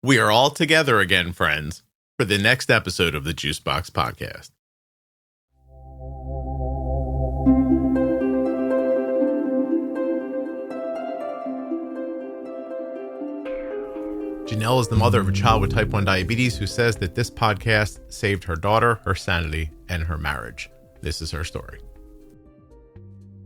We are all together again, friends, for the next episode of the Juicebox Podcast. Janelle is the mother of a child with type 1 diabetes who says that this podcast saved her daughter, her sanity, and her marriage. This is her story.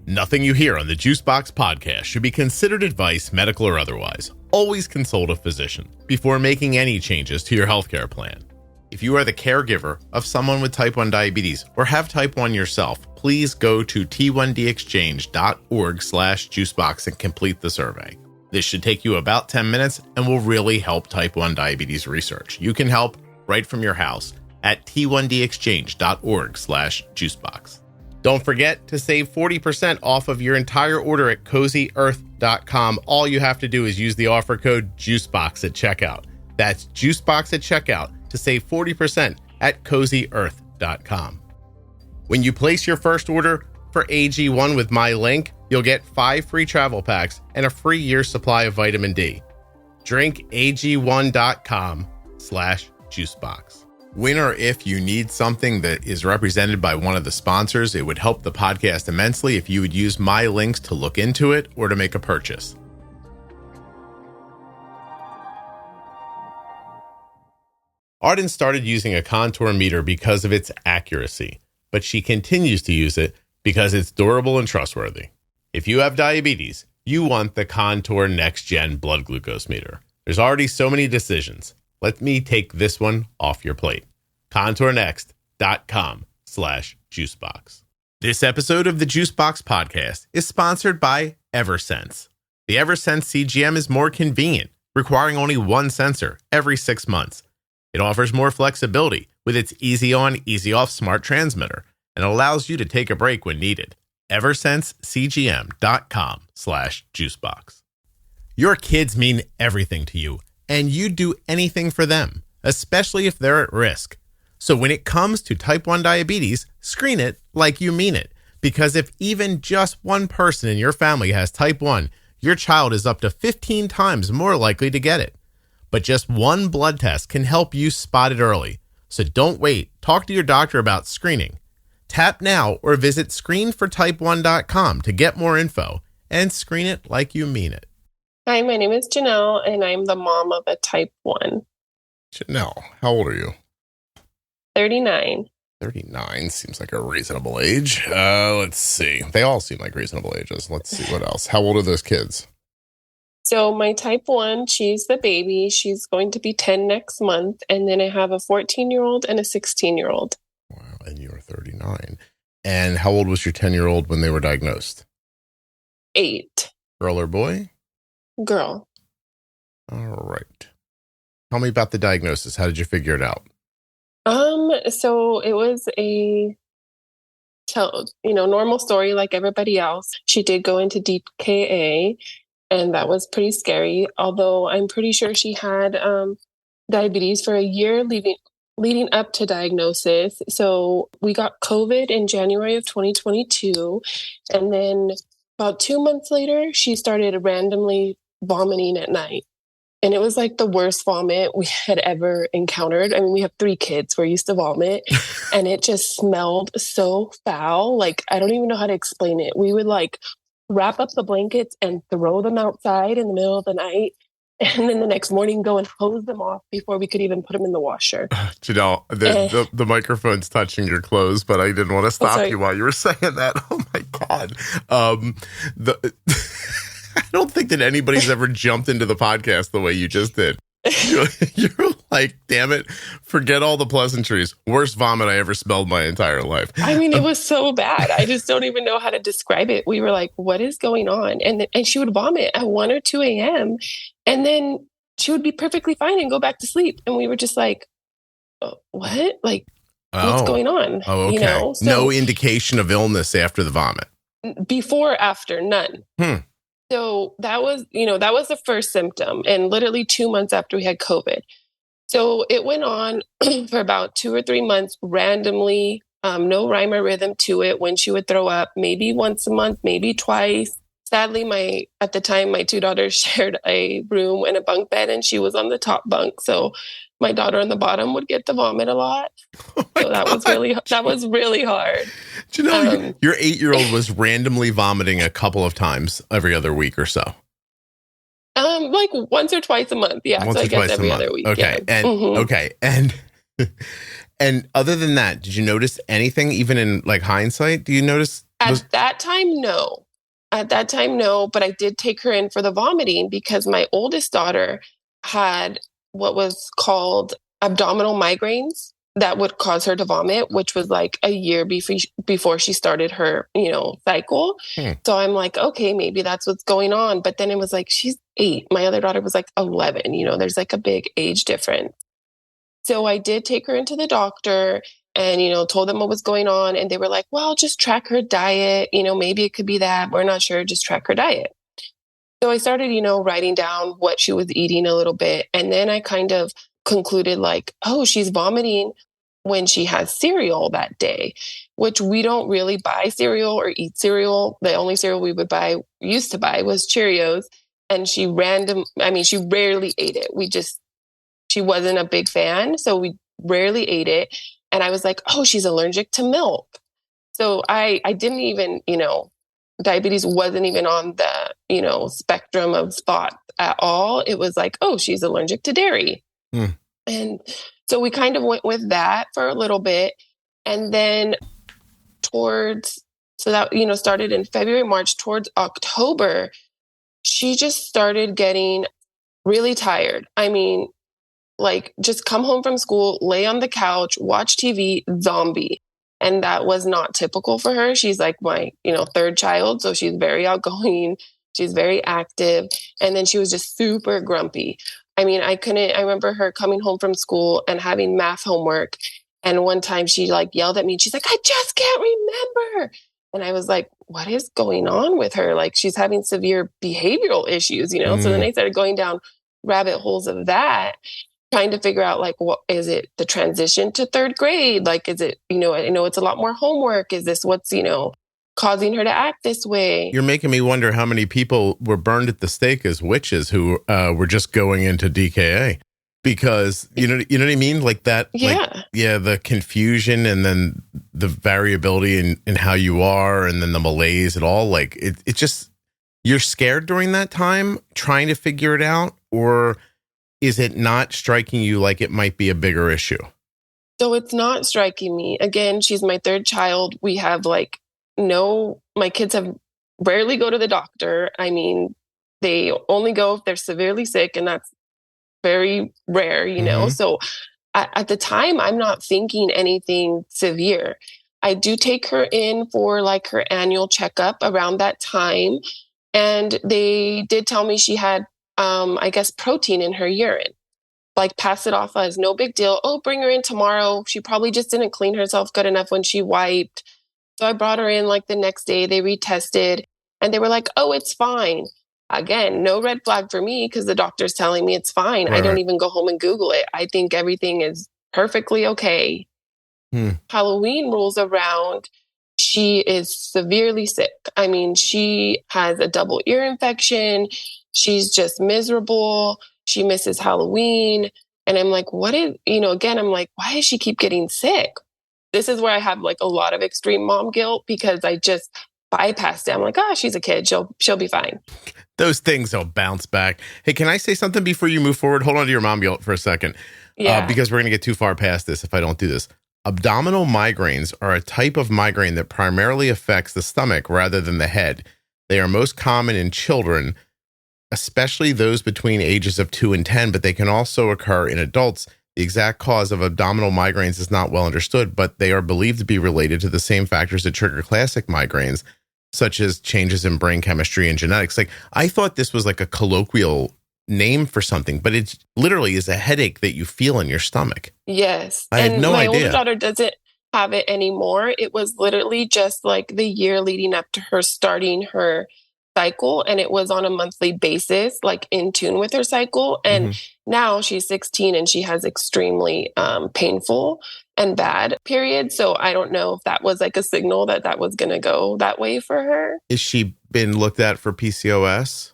Nothing you hear on the Juicebox Podcast should be considered advice, medical or otherwise. Always consult a physician before making any changes to your healthcare plan. If you are the caregiver of someone with type 1 diabetes or have type 1 yourself, please go to t1dexchange.org/juicebox and complete the survey. This should take you about 10 minutes and will really help type 1 diabetes research. You can help right from your house at t1dexchange.org/juicebox. Don't forget to save 40% off of your entire order at CozyEarth.com. All you have to do is use the offer code JUICEBOX at checkout. That's JUICEBOX at checkout to save 40% at CozyEarth.com. When you place your first order for AG1 with my link, you'll get 5 free travel packs and a free year's supply of vitamin D. Drink AG1.com/juicebox. When or if you need something that is represented by one of the sponsors, it would help the podcast immensely if you would use my links to look into it or to make a purchase. Arden started using a contour meter because of its accuracy, but she continues to use it because it's durable and trustworthy. If you have diabetes, you want the Contour NextGen blood glucose meter. There's already so many decisions. Let me take this one off your plate. ContourNext.com/juicebox. This episode of the Juicebox Podcast is sponsored by Eversense. The Eversense CGM is more convenient, requiring only one sensor every 6 months. It offers more flexibility with its easy on, easy off smart transmitter and allows you to take a break when needed. EversenseCGM.com/juicebox. Your kids mean everything to you, and you do anything for them, especially if they're at risk. So when it comes to type 1 diabetes, screen it like you mean it. Because if even just one person in your family has type 1, your child is up to 15 times more likely to get it. But just one blood test can help you spot it early. So don't wait. Talk to your doctor about screening. Tap now or visit screenfortype1.com to get more info and screen it like you mean it. Hi, my name is Janelle, and I'm the mom of a type 1. Janelle, how old are you? 39. 39 seems like a reasonable age. Let's see. They all seem like reasonable ages. Let's see what else. How old are those kids? So my type 1, she's the baby. She's going to be 10 next month. And then I have a 14-year-old and a 16-year-old. Wow, and you were 39. And how old was your 10-year-old when they were diagnosed? 8. Girl or boy? Girl. All right. Tell me about the diagnosis. How did you figure it out? So it was a normal story like everybody else. She did go into DKA, and that was pretty scary. Although I'm pretty sure she had diabetes for a year leading up to diagnosis. So we got COVID in January of 2022, and then about 2 months later, she started randomly vomiting at night. And it was like the worst vomit we had ever encountered. I mean, we have 3 kids. We're used to vomit. And it just smelled so foul. Like, I don't even know how to explain it. We would like wrap up the blankets and throw them outside in the middle of the night. And then the next morning go and hose them off before we could even put them in the washer. Janelle, the microphone's touching your clothes, but I didn't want to stop you while you were saying that. Oh, my God. I don't think that anybody's ever jumped into the podcast the way you just did. You're like, damn it, forget all the pleasantries. Worst vomit I ever smelled my entire life. I mean, it was so bad. I just don't even know how to describe it. We were like, what is going on? And she would vomit at 1 or 2 a.m. And then she would be perfectly fine and go back to sleep. And we were just like, what? Like, what's going on? Oh, okay. So, no indication of illness after the vomit? Before, after, none. So that was the first symptom, and literally 2 months after we had COVID. So it went on for about 2 or 3 months randomly, no rhyme or rhythm to it. When she would throw up, maybe once a month, maybe twice, sadly, at the time, my two daughters shared a room and a bunk bed, and she was on the top bunk. So my daughter on the bottom would get to vomit a lot. So that was really hard. Do you know your 8-year-old was randomly vomiting a couple of times every other week or so? Like once or twice a month. Yeah. Once so or I guess twice every a month. other week. Okay. Yeah. And okay. And other than that, did you notice anything even in like hindsight? Do you notice? At that time, no. But I did take her in for the vomiting because my oldest daughter had what was called abdominal migraines that would cause her to vomit, which was like a year before she started her, cycle. So I'm like, okay, maybe that's what's going on. But then it was like, she's 8. My other daughter was like 11. There's like a big age difference. So I did take her into the doctor and, told them what was going on. And they were like, well, just track her diet. Maybe it could be that. We're not sure. Just track her diet. So I started, writing down what she was eating a little bit. And then I kind of concluded like, oh, she's vomiting when she has cereal that day, which we don't really buy cereal or eat cereal. The only cereal we used to buy was Cheerios. And she rarely ate it. She wasn't a big fan. So we rarely ate it. And I was like, oh, she's allergic to milk. So I didn't even, diabetes wasn't even on the, spectrum of thought at all. It was like, oh, she's allergic to dairy. And so we kind of went with that for a little bit. And then started in February, March, towards October, she just started getting really tired. I mean, like just come home from school, lay on the couch, watch TV, zombie. And that was not typical for her. She's like my, third child. So she's very outgoing. She's very active. And then she was just super grumpy. I mean, I remember her coming home from school and having math homework. And one time she like yelled at me and she's like, I just can't remember. And I was like, what is going on with her? Like she's having severe behavioral issues, So then I started going down rabbit holes of that, trying to figure out like, what is it, the transition to third grade? Like, is it, I know it's a lot more homework. Is this what's, causing her to act this way? You're making me wonder how many people were burned at the stake as witches who were just going into DKA because, you know what I mean? Like that, yeah. The confusion and then the variability in how you are and then the malaise and all, like it just, you're scared during that time trying to figure it out, or is it not striking you like it might be a bigger issue? So it's not striking me. Again, she's my third child. We have my kids have rarely go to the doctor. I mean, they only go if they're severely sick, and that's very rare, So at the time, I'm not thinking anything severe. I do take her in for like her annual checkup around that time. And they did tell me she had, I guess, protein in her urine. Like pass it off as no big deal. Oh, bring her in tomorrow. She probably just didn't clean herself good enough when she wiped. So I brought her in like the next day. They retested and they were like, oh, it's fine. Again, no red flag for me because the doctor's telling me it's fine. Right. I don't even go home and Google it. I think everything is perfectly okay. Halloween rolls around. She is severely sick. I mean, she has a double ear infection. She's just miserable. She misses Halloween. And I'm like, again, I'm like, why does she keep getting sick? This is where I have like a lot of extreme mom guilt because I just bypassed it. I'm like, she's a kid. She'll be fine. Those things will bounce back. Hey, can I say something before you move forward? Hold on to your mom guilt for a second. Yeah. Because we're going to get too far past this if I don't do this. Abdominal migraines are a type of migraine that primarily affects the stomach rather than the head. They are most common in children, especially those between ages of 2 and 10, but they can also occur in adults. The exact cause of abdominal migraines is not well understood, but they are believed to be related to the same factors that trigger classic migraines, such as changes in brain chemistry and genetics. Like, I thought this was like a colloquial name for something, but it literally is a headache that you feel in your stomach. Yes. I had no idea. My older daughter doesn't have it anymore. It was literally just like the year leading up to her starting her cycle, and it was on a monthly basis, like in tune with her cycle. And now she's 16 and she has extremely painful and bad periods. So I don't know if that was like a signal that was going to go that way for her. Is she been looked at for PCOS?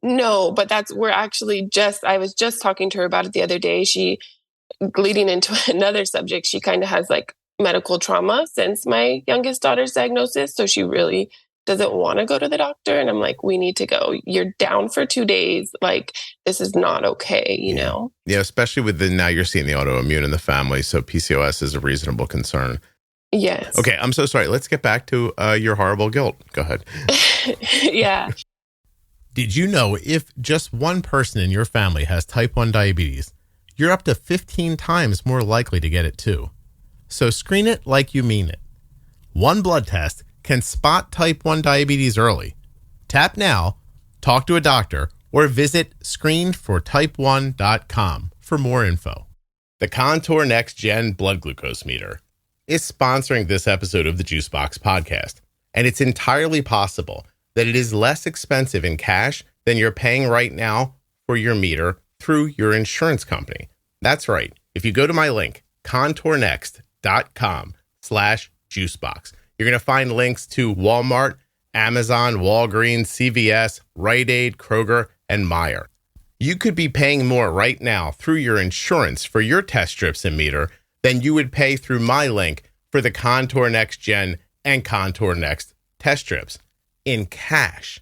No, but I was just talking to her about it the other day. Leading into another subject, she kind of has like medical trauma since my youngest daughter's diagnosis. So she really doesn't want to go to the doctor. And I'm like, we need to go. You're down for 2 days. Like, this is not okay, you know? Yeah, especially with now you're seeing the autoimmune in the family. So PCOS is a reasonable concern. Yes. Okay, I'm so sorry. Let's get back to your horrible guilt. Go ahead. Yeah. Did you know if just one person in your family has type 1 diabetes, you're up to 15 times more likely to get it too? So screen it like you mean it. One blood test can spot type 1 diabetes early. Tap now, talk to a doctor, or visit screenfortype1.com for more info. The Contour NextGen blood glucose meter is sponsoring this episode of the Juicebox Podcast, and it's entirely possible that it is less expensive in cash than you're paying right now for your meter through your insurance company. That's right. If you go to my link, contournext.com/juicebox, you're going to find links to Walmart, Amazon, Walgreens, CVS, Rite Aid, Kroger, and Meijer. You could be paying more right now through your insurance for your test strips and meter than you would pay through my link for the Contour NextGen and Contour Next test strips in cash.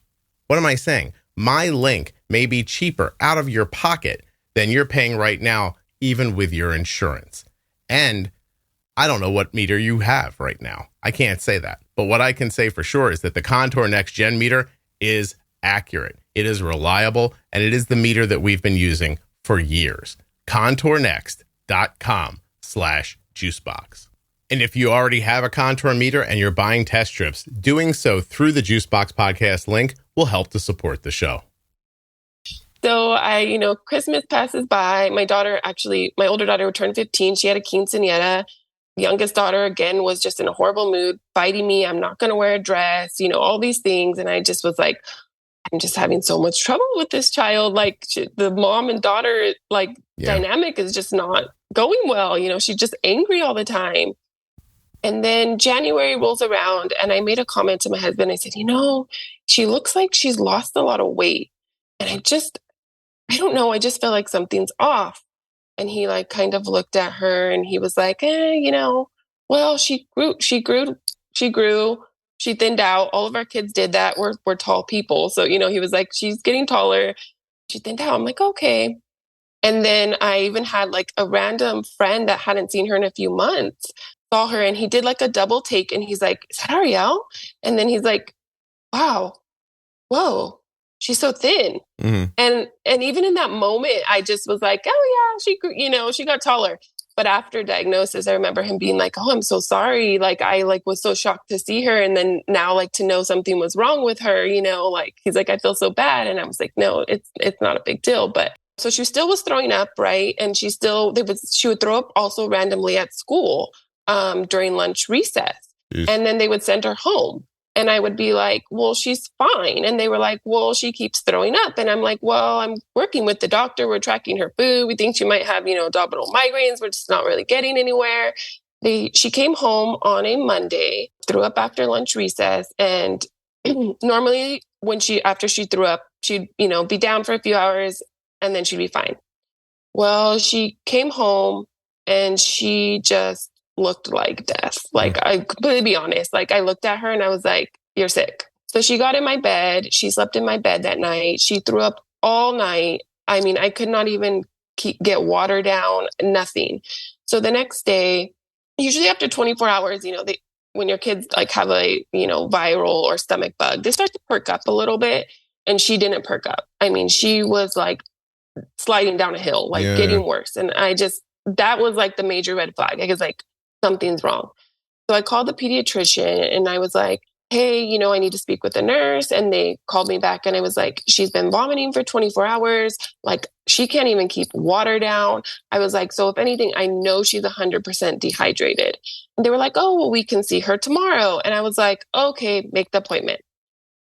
What am I saying? My link may be cheaper out of your pocket than you're paying right now, even with your insurance. And I don't know what meter you have right now. I can't say that. But what I can say for sure is that the Contour NextGen meter is accurate. It is reliable, and it is the meter that we've been using for years. contournext.com/juicebox. And if you already have a Contour meter and you're buying test strips, doing so through the Juicebox Podcast link will help to support the show. So Christmas passes by. My older daughter would turn 15. She had a quinceañera. Youngest daughter, again, was just in a horrible mood, fighting me. I'm not going to wear a dress, all these things. And I just was like, I'm just having so much trouble with this child. Like the mom and daughter, dynamic is just not going well. She's just angry all the time. And then January rolls around and I made a comment to my husband. I said, she looks like she's lost a lot of weight. And I don't know. I just feel like something's off. And he kind of looked at her and he was like, well, she grew, she thinned out. All of our kids did that. We're tall people. So, he was like, she's getting taller. She thinned out. I'm like, okay. And then I even had a random friend that hadn't seen her in a few months, saw her and he did a double take and he's like, is that Ariel? And then he's like, wow, whoa. She's so thin. Mm-hmm. And even in that moment, I just was like, oh yeah, she got taller. But after diagnosis, I remember him being like, oh, I'm so sorry. I was so shocked to see her. And then now to know something was wrong with her, he's like, I feel so bad. And I was like, no, it's not a big deal. But so she still was throwing up. Right. And she would throw up also randomly at school during lunch recess. Jeez. And then they would send her home. And I would be like, well, she's fine. And they were like, well, she keeps throwing up. And I'm like, well, I'm working with the doctor. We're tracking her food. We think she might have, abdominal migraines. We're just not really getting anywhere. She came home on a Monday, threw up after lunch recess. And normally after she threw up, she'd, be down for a few hours and then she'd be fine. Well, she came home and she just looked like death. I completely be honest. I looked at her and I was like, you're sick. So she got in my bed. She slept in my bed that night. She threw up all night. I mean, I could not even get water down, nothing. So the next day, usually after 24 hours, when your kids have a, viral or stomach bug, they start to perk up a little bit. And she didn't perk up. I mean, she was sliding down a hill, getting worse. And that was the major red flag. I was like, something's wrong. So I called the pediatrician and I was like, hey, I need to speak with the nurse. And they called me back and I was like, she's been vomiting for 24 hours. She can't even keep water down. I was like, so if anything, I know she's 100% dehydrated. And they were like, oh, well, we can see her tomorrow. And I was like, okay, make the appointment.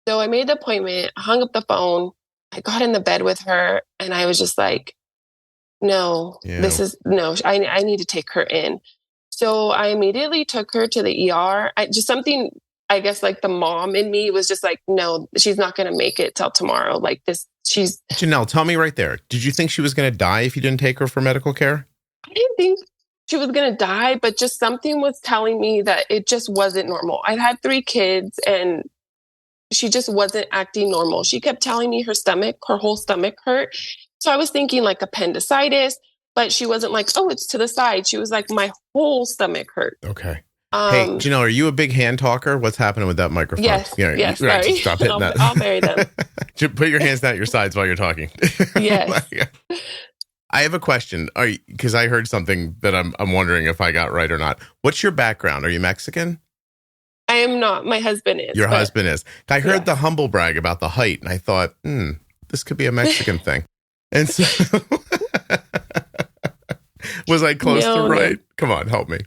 So I made the appointment, hung up the phone. I got in the bed with her and I was just like, no, I need to take her in. So I immediately took her to the ER. Something I guess like the mom in me was just like, no, she's not going to make it till tomorrow. Like this, Janelle, tell me right there. Did you think she was going to die if you didn't take her for medical care? I didn't think she was going to die, but just something was telling me that it just wasn't normal. I'd had 3 kids and she just wasn't acting normal. She kept telling me her whole stomach hurt. So I was thinking like appendicitis, but she wasn't like, oh, it's to the side. She was like, my whole stomach hurt. Okay. Hey, Janelle, are you a big hand talker? What's happening with that microphone? Yes. Yes. Sorry. Stop hitting that. I'll bury them. Put your hands down at your sides while you're talking. Yes. I have a question. Because I heard something that I'm wondering if I got right or not. What's your background? Are you Mexican? I am not. My husband is. Your husband is. I heard the humble brag about the height, and I thought, this could be a Mexican thing. And so, was I close to right? Come on, help me.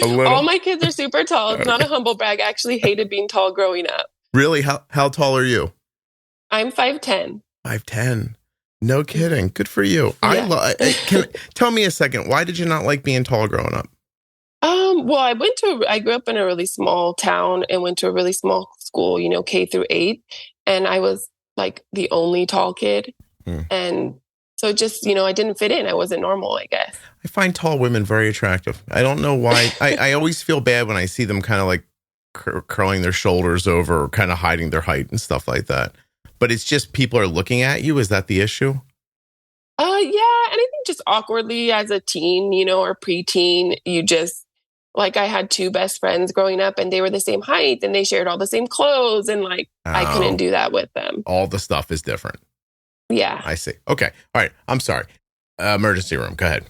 All my kids are super tall. It's not a humble brag. I actually hated being tall growing up. Really? How tall are you? I'm 5'10". 5'10". No kidding. Good for you. Yeah. Tell me a second. Why did you not like being tall growing up? Well, I grew up in a really small town and went to a really small school, K through 8. And I was like the only tall kid. And so just, I didn't fit in. I wasn't normal, I guess. I find tall women very attractive. I don't know why. I always feel bad when I see them kind of like curling their shoulders over or kind of hiding their height and stuff like that. But it's just people are looking at you. Is that the issue? Yeah. And I think just awkwardly as a teen, or preteen, you just, like I had 2 best friends growing up and they were the same height and they shared all the same clothes. And like, I couldn't do that with them. All the stuff is different. Yeah. I see. Okay. All right. I'm sorry. Emergency room. Go ahead.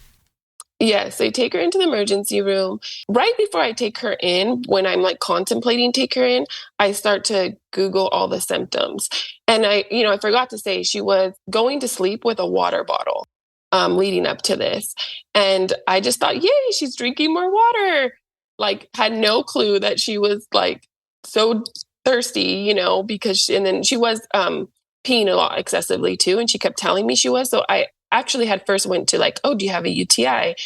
Yes, I take her into the emergency room. Right before I take her in, when I'm like contemplating take her in, I start to Google all the symptoms. And I forgot to say she was going to sleep with a water bottle leading up to this. And I just thought, yay, she's drinking more water. Like had no clue that she was like so thirsty, because and then she was peeing a lot excessively too. And she kept telling me she was. So I actually had first went to like, oh, do you have a UTI?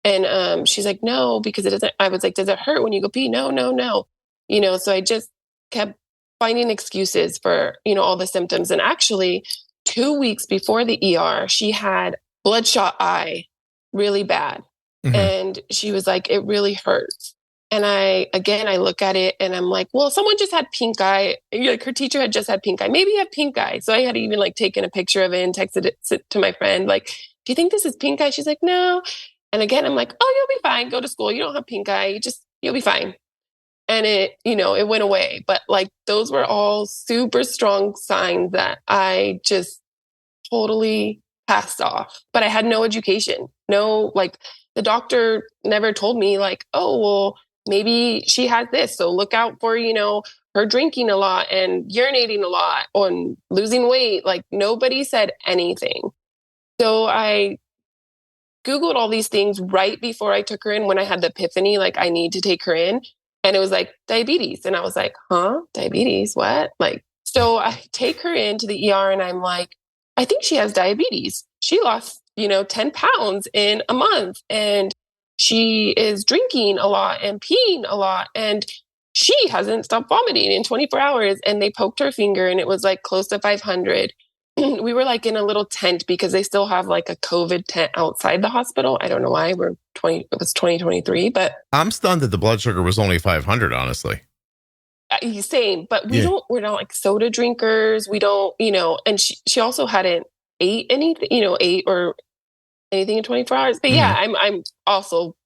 And she's like, no, because it doesn't. I was like, does it hurt when you go pee? No. So I just kept finding excuses for, all the symptoms. And actually 2 weeks before the ER, she had bloodshot eye really bad. Mm-hmm. And she was like, it really hurts. And I look at it and I'm like, well, someone just had pink eye. Like her teacher had just had pink eye. Maybe you have pink eye. So I had even like taken a picture of it and texted it to my friend. Like, do you think this is pink eye? She's like, no. And again, I'm like, oh, you'll be fine. Go to school. You don't have pink eye. You'll be fine. And it went away. But like, those were all super strong signs that I just totally passed off. But I had no education. No, like the doctor never told me like, oh, well, maybe she has this. So look out for, her drinking a lot and urinating a lot and losing weight. Like nobody said anything. So I Googled all these things right before I took her in when I had the epiphany, like I need to take her in. And it was like diabetes. And I was like, huh? Diabetes? What? Like, so I take her into the ER and I'm like, I think she has diabetes. She lost, 10 pounds in a month. And she is drinking a lot and peeing a lot. And she hasn't stopped vomiting in 24 hours. And they poked her finger and it was like close to 500. We were like in a little tent because they still have like a COVID tent outside the hospital. I don't know why. It was 2023, but I'm stunned that the blood sugar was only 500, honestly. Same, but we're not like soda drinkers. We don't, and she also hadn't ate anything, ate or anything in 24 hours. But yeah, I'm also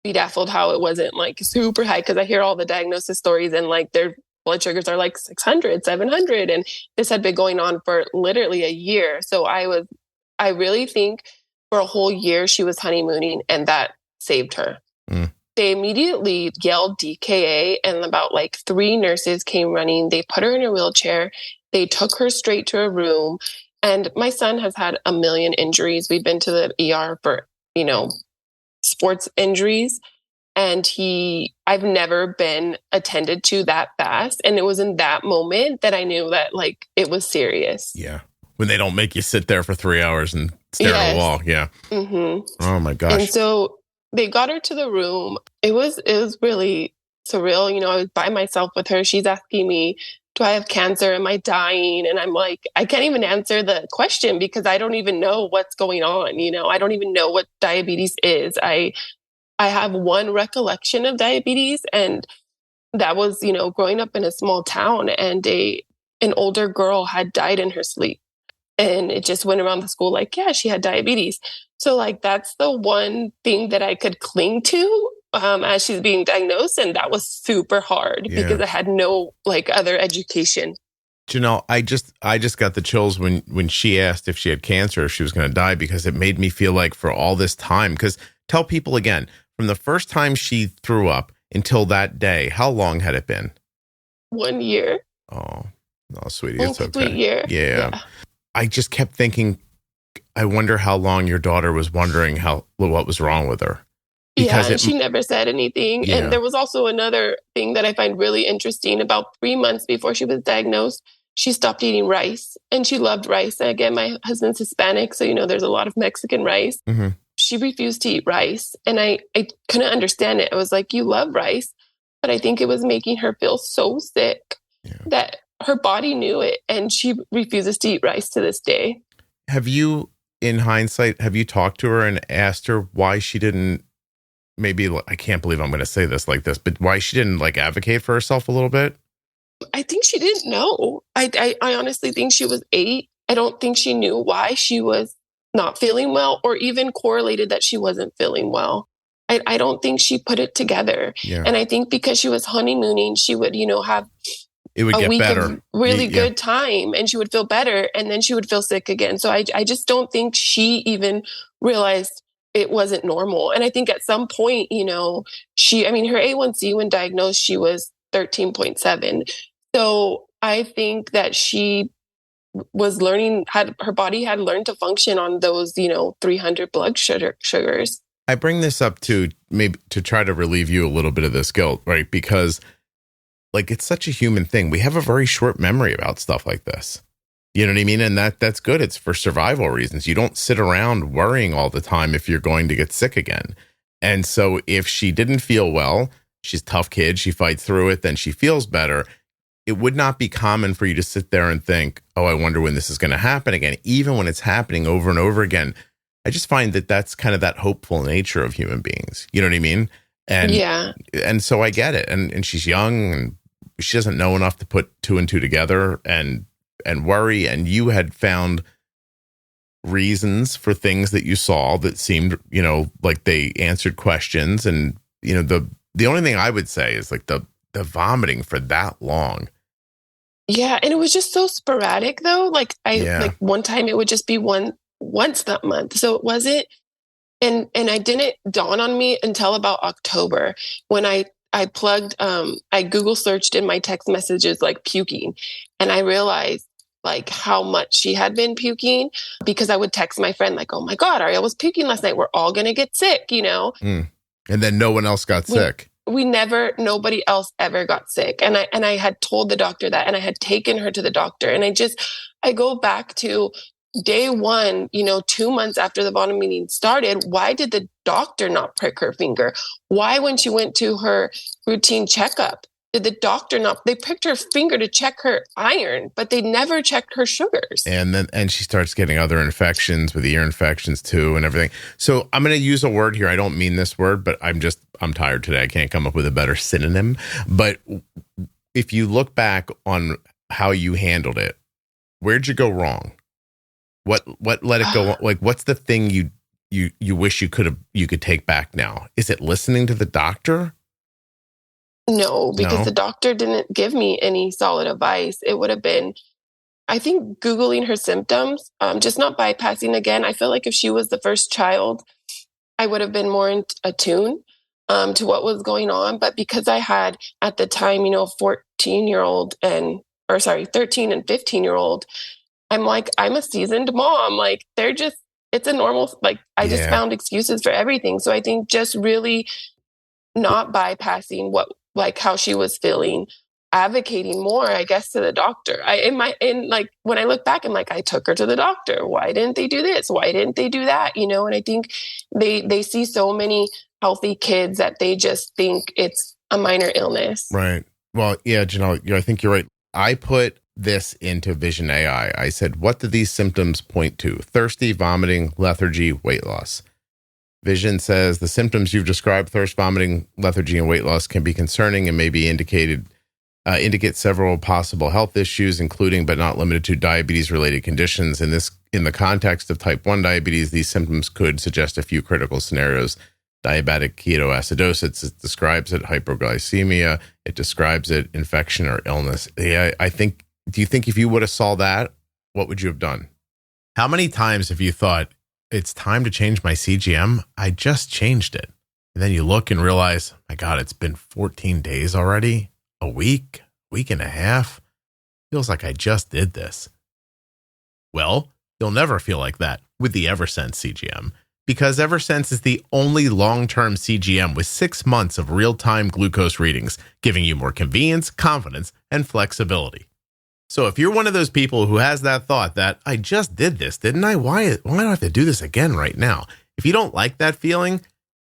bedazzled how it wasn't like super high because I hear all the diagnosis stories and like their blood sugars are like 600, 700. And this had been going on for literally a year. So I really think for a whole year she was honeymooning and that saved her. They immediately yelled DKA and about like 3 nurses came running. They put her in a wheelchair. They took her straight to a room. And my son has had a million injuries. We've been to the ER for, sports injuries. And I've never been attended to that fast. And it was in that moment that I knew that like it was serious. Yeah. When they don't make you sit there for 3 hours and stare at a wall. Yeah. Mm-hmm. Oh my gosh. And so they got her to the room. It was really surreal. You know, I was by myself with her. She's asking me, do I have cancer? Am I dying? And I'm like, I can't even answer the question because I don't even know what's going on. You know, I don't even know what diabetes is. I have one recollection of diabetes, and that was, you know, growing up in a small town, and an older girl had died in her sleep. And it just went around the school like, yeah, she had diabetes. So like, that's the one thing that I could cling to as she's being diagnosed. And that was super hard because I had no like other education. Janelle, I just got the chills when she asked if she had cancer, if she was going to die, because it made me feel like for all this time, because tell people again, from the first time she threw up until that day, how long had it been? 1 year. Oh, no, sweetie, it's okay. Complete year. Yeah. I just kept thinking, I wonder how long your daughter was wondering what was wrong with her. Because and she never said anything. Yeah. And there was also another thing that I find really interesting. About 3 months before she was diagnosed, she stopped eating rice, and she loved rice. And again, my husband's Hispanic, so, you know, there's a lot of Mexican rice. Mm-hmm. She refused to eat rice. And I couldn't understand it. I was like, you love rice. But I think it was making her feel so sick that her body knew it, and she refuses to eat rice to this day. Have you, in hindsight, have you talked to her and asked her why she didn't, maybe, I can't believe I'm going to say this like this, but why she didn't like advocate for herself a little bit? I think she didn't know. I honestly think she was 8. I don't think she knew why she was not feeling well, or even correlated that she wasn't feeling well. I don't think she put it together. Yeah. And I think because she was honeymooning, she would, you know, have it would get better. Of really good time, and she would feel better, and then she would feel sick again. So I just don't think she even realized it wasn't normal. And I think at some point, you know, her A1C when diagnosed, she was 13.7. So I think that she was her body had learned to function on those, you know, 300 blood sugars. I bring this up to maybe to try to relieve you a little bit of this guilt, right? Because like, it's such a human thing. We have a very short memory about stuff like this. You know what I mean? And that's good. It's for survival reasons. You don't sit around worrying all the time if you're going to get sick again. And so if she didn't feel well, she's a tough kid, she fights through it, then she feels better. It would not be common for you to sit there and think, oh, I wonder when this is going to happen again. Even when it's happening over and over again. I just find that that's kind of that hopeful nature of human beings. You know what I mean? And so I get it. And she's young, and she doesn't know enough to put 2 and 2 together and worry. And you had found reasons for things that you saw that seemed, you know, like they answered questions. And, you know, the only thing I would say is like the vomiting for that long. Yeah. And it was just so sporadic though. Like like one time it would just be once that month. So it wasn't, and I didn't dawn on me until about October when I plugged, I Google searched in my text messages, like puking. And I realized like how much she had been puking, because I would text my friend like, oh my God, Ariel was puking last night. We're all going to get sick, you know? And then no one else got sick. Nobody else ever got sick. And I had told the doctor that, and I had taken her to the doctor. And I go back to day one, you know, 2 months after the vomiting started. Why did the doctor not prick her finger? Why, when she went to her routine checkup, did the doctor not, they pricked her finger to check her iron, but they never checked her sugars. And she starts getting other infections with ear infections too and everything. So I'm going to use a word here. I don't mean this word, but I'm tired today. I can't come up with a better synonym. But if you look back on how you handled it, where'd you go wrong? What let it go? Like, what's the thing you wish you could take back now? Is it listening to the doctor? No, because the doctor didn't give me any solid advice. It would have been, I think, Googling her symptoms, just not bypassing again. I feel like if she was the first child, I would have been more attuned to what was going on. But because I had at the time, you know, 13 and 15-year-old, I'm like, I'm a seasoned mom. Like, it's a normal, like, I just found excuses for everything. So I think just really not bypassing how she was feeling, advocating more, I guess, to the doctor. When I look back, I'm like, I took her to the doctor. Why didn't they do this? Why didn't they do that? You know, and I think they see so many healthy kids that they just think it's a minor illness. Right. Well, yeah, Janelle, I think you're right. I put this into Vision AI. I said, what do these symptoms point to? Thirsty, vomiting, lethargy, weight loss. Vision says the symptoms you've described, thirst, vomiting, lethargy, and weight loss, can be concerning and may be indicate several possible health issues, including but not limited to diabetes-related conditions. In the context of type 1 diabetes, these symptoms could suggest a few critical scenarios. Diabetic ketoacidosis, it describes it, hyperglycemia, it describes it, infection or illness. Yeah, do you think if you would have saw that, what would you have done? How many times have you thought, it's time to change my CGM? I just changed it. And then you look and realize, my God, it's been 14 days already, a week and a half. Feels like I just did this. Well, you'll never feel like that with the Eversense CGM, because Eversense is the only long-term CGM with 6 months of real-time glucose readings, giving you more convenience, confidence, and flexibility. So if you're one of those people who has that thought that I just did this, didn't I? Why do I have to do this again right now? If you don't like that feeling,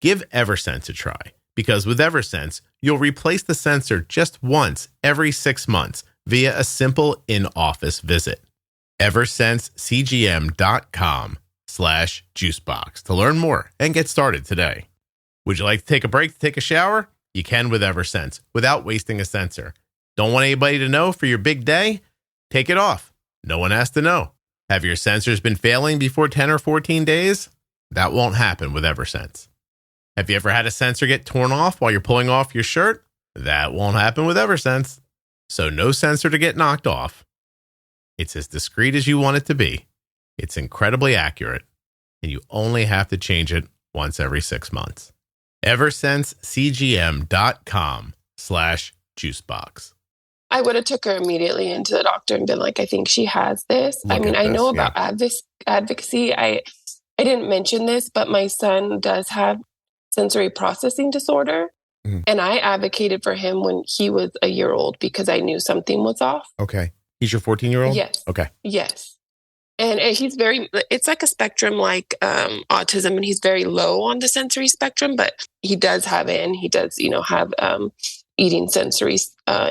give Eversense a try, because with Eversense, you'll replace the sensor just once every 6 months via a simple in-office visit. EversenseCGM.com/juicebox to learn more and get started today. Would you like to take a break to take a shower? You can with Eversense without wasting a sensor. Don't want anybody to know for your big day? Take it off. No one has to know. Have your sensors been failing before 10 or 14 days? That won't happen with Eversense. Have you ever had a sensor get torn off while you're pulling off your shirt? That won't happen with Eversense. So no sensor to get knocked off. It's as discreet as you want it to be. It's incredibly accurate, and you only have to change it once every 6 months. EversenseCGM.com/juicebox. I would have took her immediately into the doctor and been like, I think she has this. I know about advocacy. I didn't mention this, but my son does have sensory processing disorder. Mm. And I advocated for him when he was a year old because I knew something was off. Okay. He's your 14-year-old? Yes. Okay. Yes. And he's it's like a spectrum like autism, and he's very low on the sensory spectrum, but he does have it, and he does, have eating sensory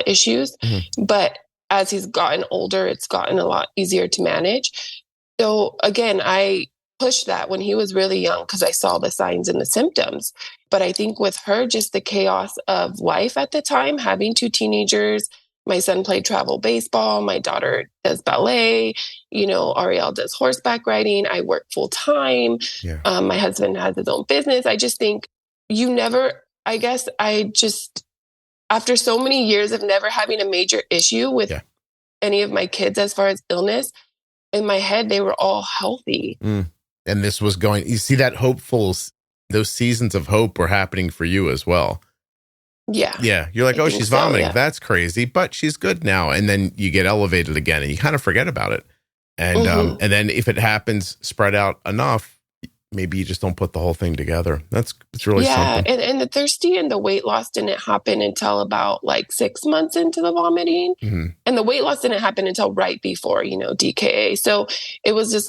issues. Mm-hmm. But as he's gotten older, it's gotten a lot easier to manage. So again, I pushed that when he was really young because I saw the signs and the symptoms. But I think with her, just the chaos of life at the time, having 2 teenagers, my son played travel baseball, my daughter does ballet, Ariel does horseback riding, I work full time. Yeah. My husband has his own business. I just think after so many years of never having a major issue with any of my kids as far as illness, in my head, they were all healthy. Mm. And this was you see that those seasons of hope were happening for you as well. Yeah. Yeah. You're like, she's vomiting. Yeah. That's crazy, but she's good now. And then you get elevated again and you kind of forget about it. And, and then if it happens spread out enough, maybe you just don't put the whole thing together. It's really something. And the thirsty and the weight loss didn't happen until about 6 months into the vomiting. Mm-hmm. And the weight loss didn't happen until right before, DKA. So it was just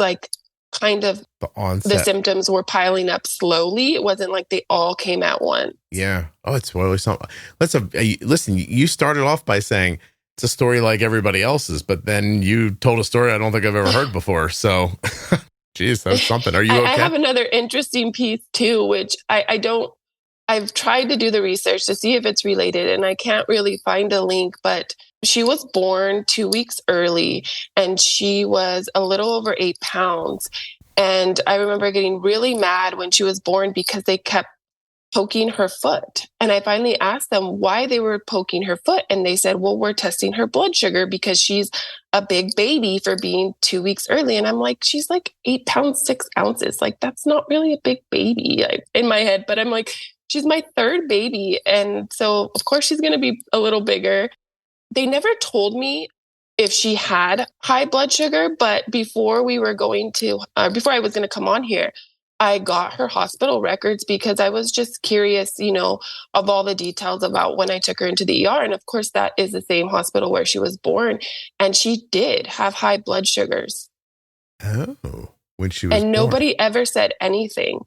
kind of the symptoms were piling up slowly. It wasn't like they all came at once. Yeah. Oh, it's really something. Listen, you started off by saying it's a story like everybody else's, but then you told a story I don't think I've ever heard before. So, geez, that's something. Are you okay? I have another interesting piece too, which I've tried to do the research to see if it's related, and I can't really find a link, but she was born 2 weeks early and she was a little over 8 pounds. And I remember getting really mad when she was born because they kept poking her foot. And I finally asked them why they were poking her foot. And they said, well, we're testing her blood sugar because she's a big baby for being 2 weeks early. And I'm like, she's 8 pounds, 6 ounces. That's not really a big baby in my head. But I'm like, she's my 3rd baby. And so of course she's going to be a little bigger. They never told me if she had high blood sugar, but before I was going to come on here, I got her hospital records because I was just curious, of all the details about when I took her into the ER. And of course, that is the same hospital where she was born. And she did have high blood sugars. Oh, when she was born. Nobody ever said anything.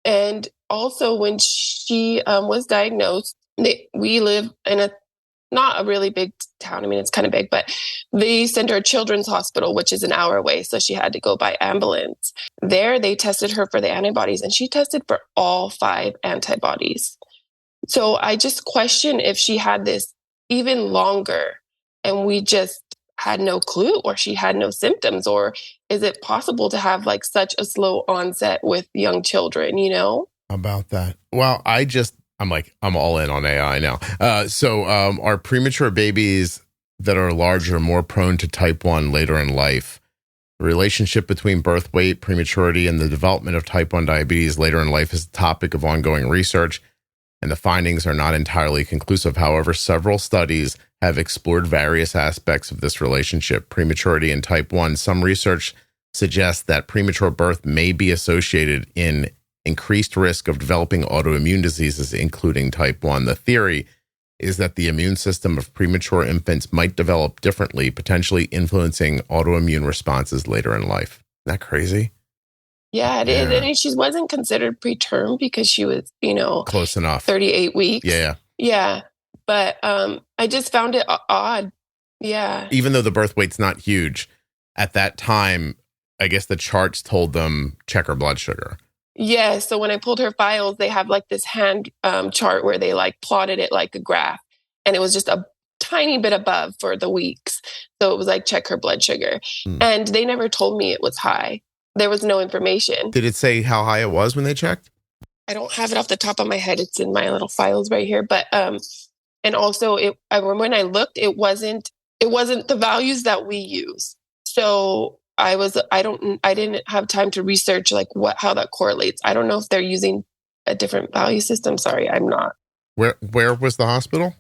And also when she was diagnosed, we live in not a really big town. I mean, it's kind of big, but they sent her to Children's Hospital, which is an hour away. So she had to go by ambulance. There, they tested her for the antibodies, and she tested for all 5 antibodies. So I just question if she had this even longer and we just had no clue, or she had no symptoms, or is it possible to have like such a slow onset with young children, How about that? Well, I'm all in on AI now. Are premature babies that are larger more prone to type 1 later in life? The relationship between birth weight, prematurity, and the development of type 1 diabetes later in life is a topic of ongoing research, and the findings are not entirely conclusive. However, several studies have explored various aspects of this relationship, prematurity and type 1. Some research suggests that premature birth may be associated in increased risk of developing autoimmune diseases, including type 1. The theory is that the immune system of premature infants might develop differently, potentially influencing autoimmune responses later in life. Isn't that crazy? Yeah, it is. And she wasn't considered preterm because she was, close enough. 38 weeks. Yeah. Yeah. But I just found it odd. Yeah. Even though the birth weight's not huge, at that time, I guess the charts told them check her blood sugar. Yeah. So when I pulled her files, they have like this hand chart where they like plotted it like a graph. And it was just a tiny bit above for the weeks. So it was like check her blood sugar. And they never told me it was high. There was no information. Did it say how high it was when they checked? I don't have it off the top of my head. It's in my little files right here. But and also when I looked, it wasn't the values that we use. So I didn't have time to research like how that correlates. I don't know if they're using a different value system. Sorry, I'm not. Where was the hospital?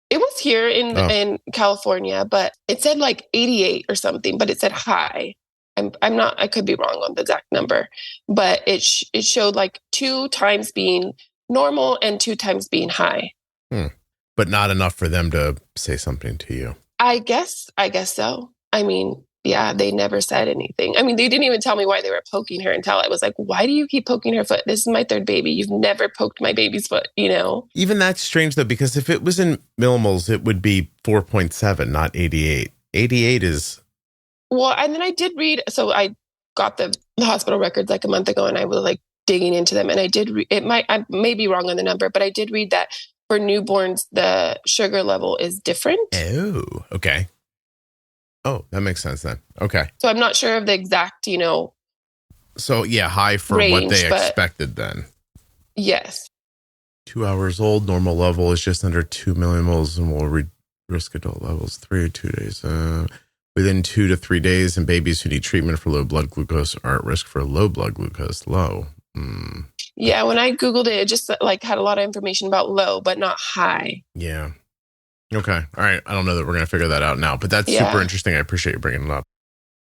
It was here in California, but it said like 88 or something, but it said high. I'm not, I could be wrong on the exact number, but it showed like 2 times being normal and 2 times being high. But not enough for them to say something to you. I guess so. I mean, yeah, they never said anything. I mean, they didn't even tell me why they were poking her until I was like, why do you keep poking her foot? This is my 3rd baby. You've never poked my baby's foot, Even that's strange though, because if it was in millimoles, it would be 4.7, not 88. 88 is... Well, and then I did read, so I got the hospital records like a month ago and I was like digging into them. And I did I may be wrong on the number, but I did read that for newborns, the sugar level is different. Oh, okay. Oh, that makes sense then. Okay. So I'm not sure of the exact, So yeah, high for range, what they expected then. Yes. 2 hours old, normal level is just under 2 millimoles and will risk adult levels 3 or 2 days. Within 2 to 3 days, and babies who need treatment for low blood glucose are at risk for low blood glucose. Low. Yeah, when I Googled it just like had a lot of information about low, but not high. Yeah. Okay. All right. I don't know that we're going to figure that out now, but that's super interesting. I appreciate you bringing it up.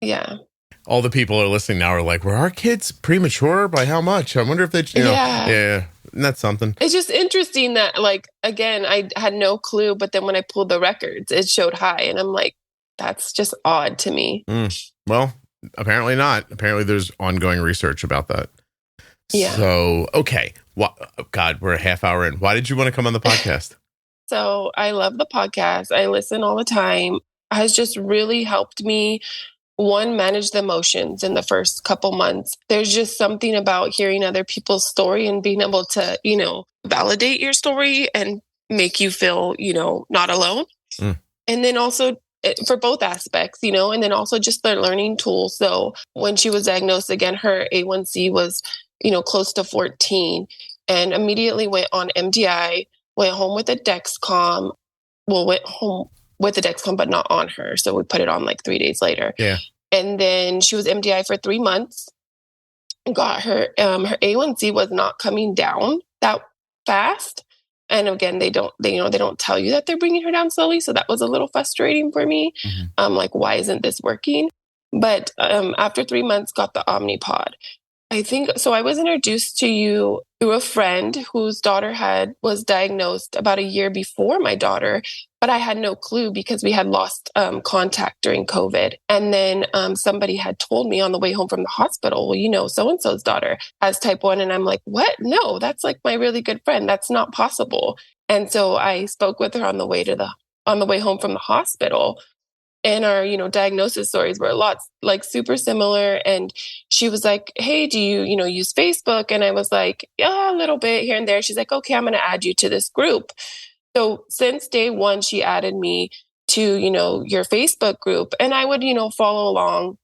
Yeah. All the people who are listening now are like, were our kids premature? By how much? I wonder if they, yeah. And that's something. It's just interesting that, like, again, I had no clue, but then when I pulled the records, it showed high. And I'm like, that's just odd to me. Well, apparently not. Apparently there's ongoing research about that. Yeah. So, okay. God, we're a half hour in. Why did you want to come on the podcast? So I love the podcast. I listen all the time. It has just really helped me, one, manage the emotions in the first couple months. There's just something about hearing other people's story and being able to, validate your story and make you feel, not alone. And then also for both aspects, and then also just the learning tool. So when she was diagnosed again, her A1C was, close to 14 and immediately went on MDI, went home with a Dexcom. Well, went home with the Dexcom, but not on her. So we put it on like 3 days later. Yeah. And then she was MDI for 3 months, got her A1C was not coming down that fast. And again, they don't tell you that they're bringing her down slowly. So that was a little frustrating for me. Like, why isn't this working? But after 3 months, got the Omnipod. I think so. I was introduced to you through a friend whose daughter was diagnosed about a year before my daughter, but I had no clue because we had lost contact during COVID. And then somebody had told me on the way home from the hospital, well, you know, so-and-so's daughter has type 1. And I'm like, what? No, that's like my really good friend. That's not possible. And so I spoke with her on the way home from the hospital. And our, you know, diagnosis stories were lots like super similar. And she was like, hey, do you, you know, use Facebook? And I was like, yeah, a little bit here and there. She's like, okay, I'm going to add you to this group. So since day one, she added me to, you know, your Facebook group, and I would, you know, follow along.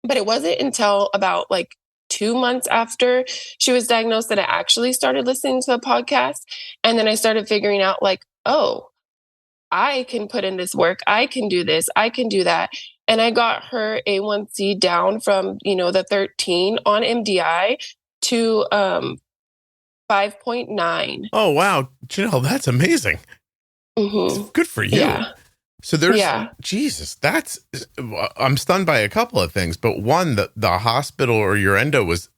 But it wasn't until about like 2 months after she was diagnosed that I actually started listening to the podcast. And then I started figuring out like, oh, I can put in this work. I can do this. I can do that. And I got her A1C down from, you know, the 13 on MDI to 5.9. Oh, wow. Janelle, that's amazing. Mm-hmm. Good for you. Yeah. So Jesus, I'm stunned by a couple of things. But one, the hospital or your endo was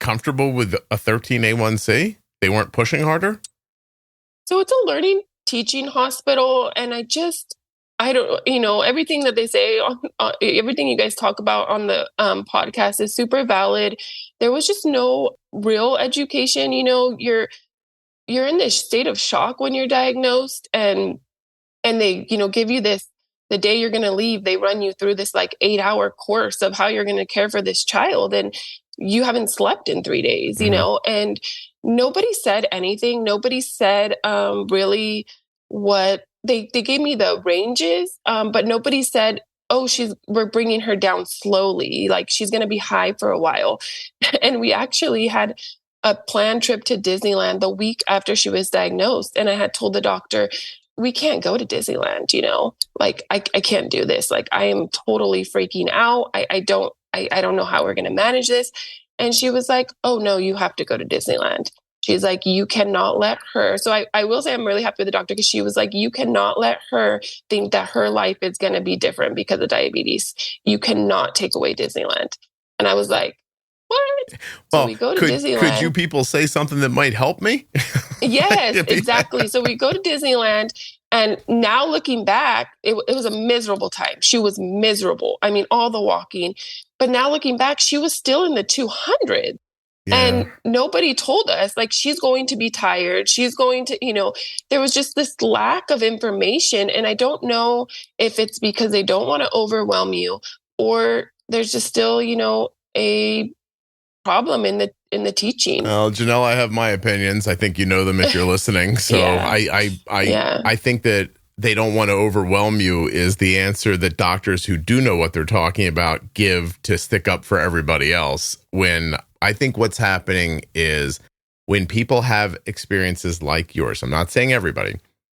comfortable with a 13 A1C? They weren't pushing harder? So it's a learning teaching hospital. And I don't, you know, everything that they say, everything you guys talk about on the podcast is super valid. There was just no real education. You know, you're in this state of shock when you're diagnosed, and they, you know, give you this, the day you're going to leave, they run you through this like 8-hour course of how you're going to care for this child. And you haven't slept in 3 days, you know, and nobody said anything. Nobody said really what they gave me the ranges, but nobody said, oh, we're bringing her down slowly. Like she's going to be high for a while. And we actually had a planned trip to Disneyland the week after she was diagnosed. And I had told the doctor, we can't go to Disneyland, you know, like I can't do this. Like I am totally freaking out. I don't know how we're going to manage this. And she was like, oh no, you have to go to Disneyland. She's like, you cannot let her. So I will say I'm really happy with the doctor, because she was like, you cannot let her think that her life is going to be different because of diabetes. You cannot take away Disneyland. And I was like, what? Well, so we go to Disneyland. Could you people say something that might help me? Yes, exactly. So we go to Disneyland, and now looking back, it was a miserable time. She was miserable. I mean, all the walking. But now looking back, she was still in the 200s. Yeah. And nobody told us, like, she's going to be tired. She's going to, you know, there was just this lack of information. And I don't know if it's because they don't want to overwhelm you, or there's just still, you know, a problem in the teaching. Well, Janelle, I have my opinions. I think you know them if you're listening. So yeah. I think that they don't want to overwhelm you is the answer that doctors who do know what they're talking about give to stick up for everybody else. When I think what's happening is when people have experiences like yours, I'm not saying everybody,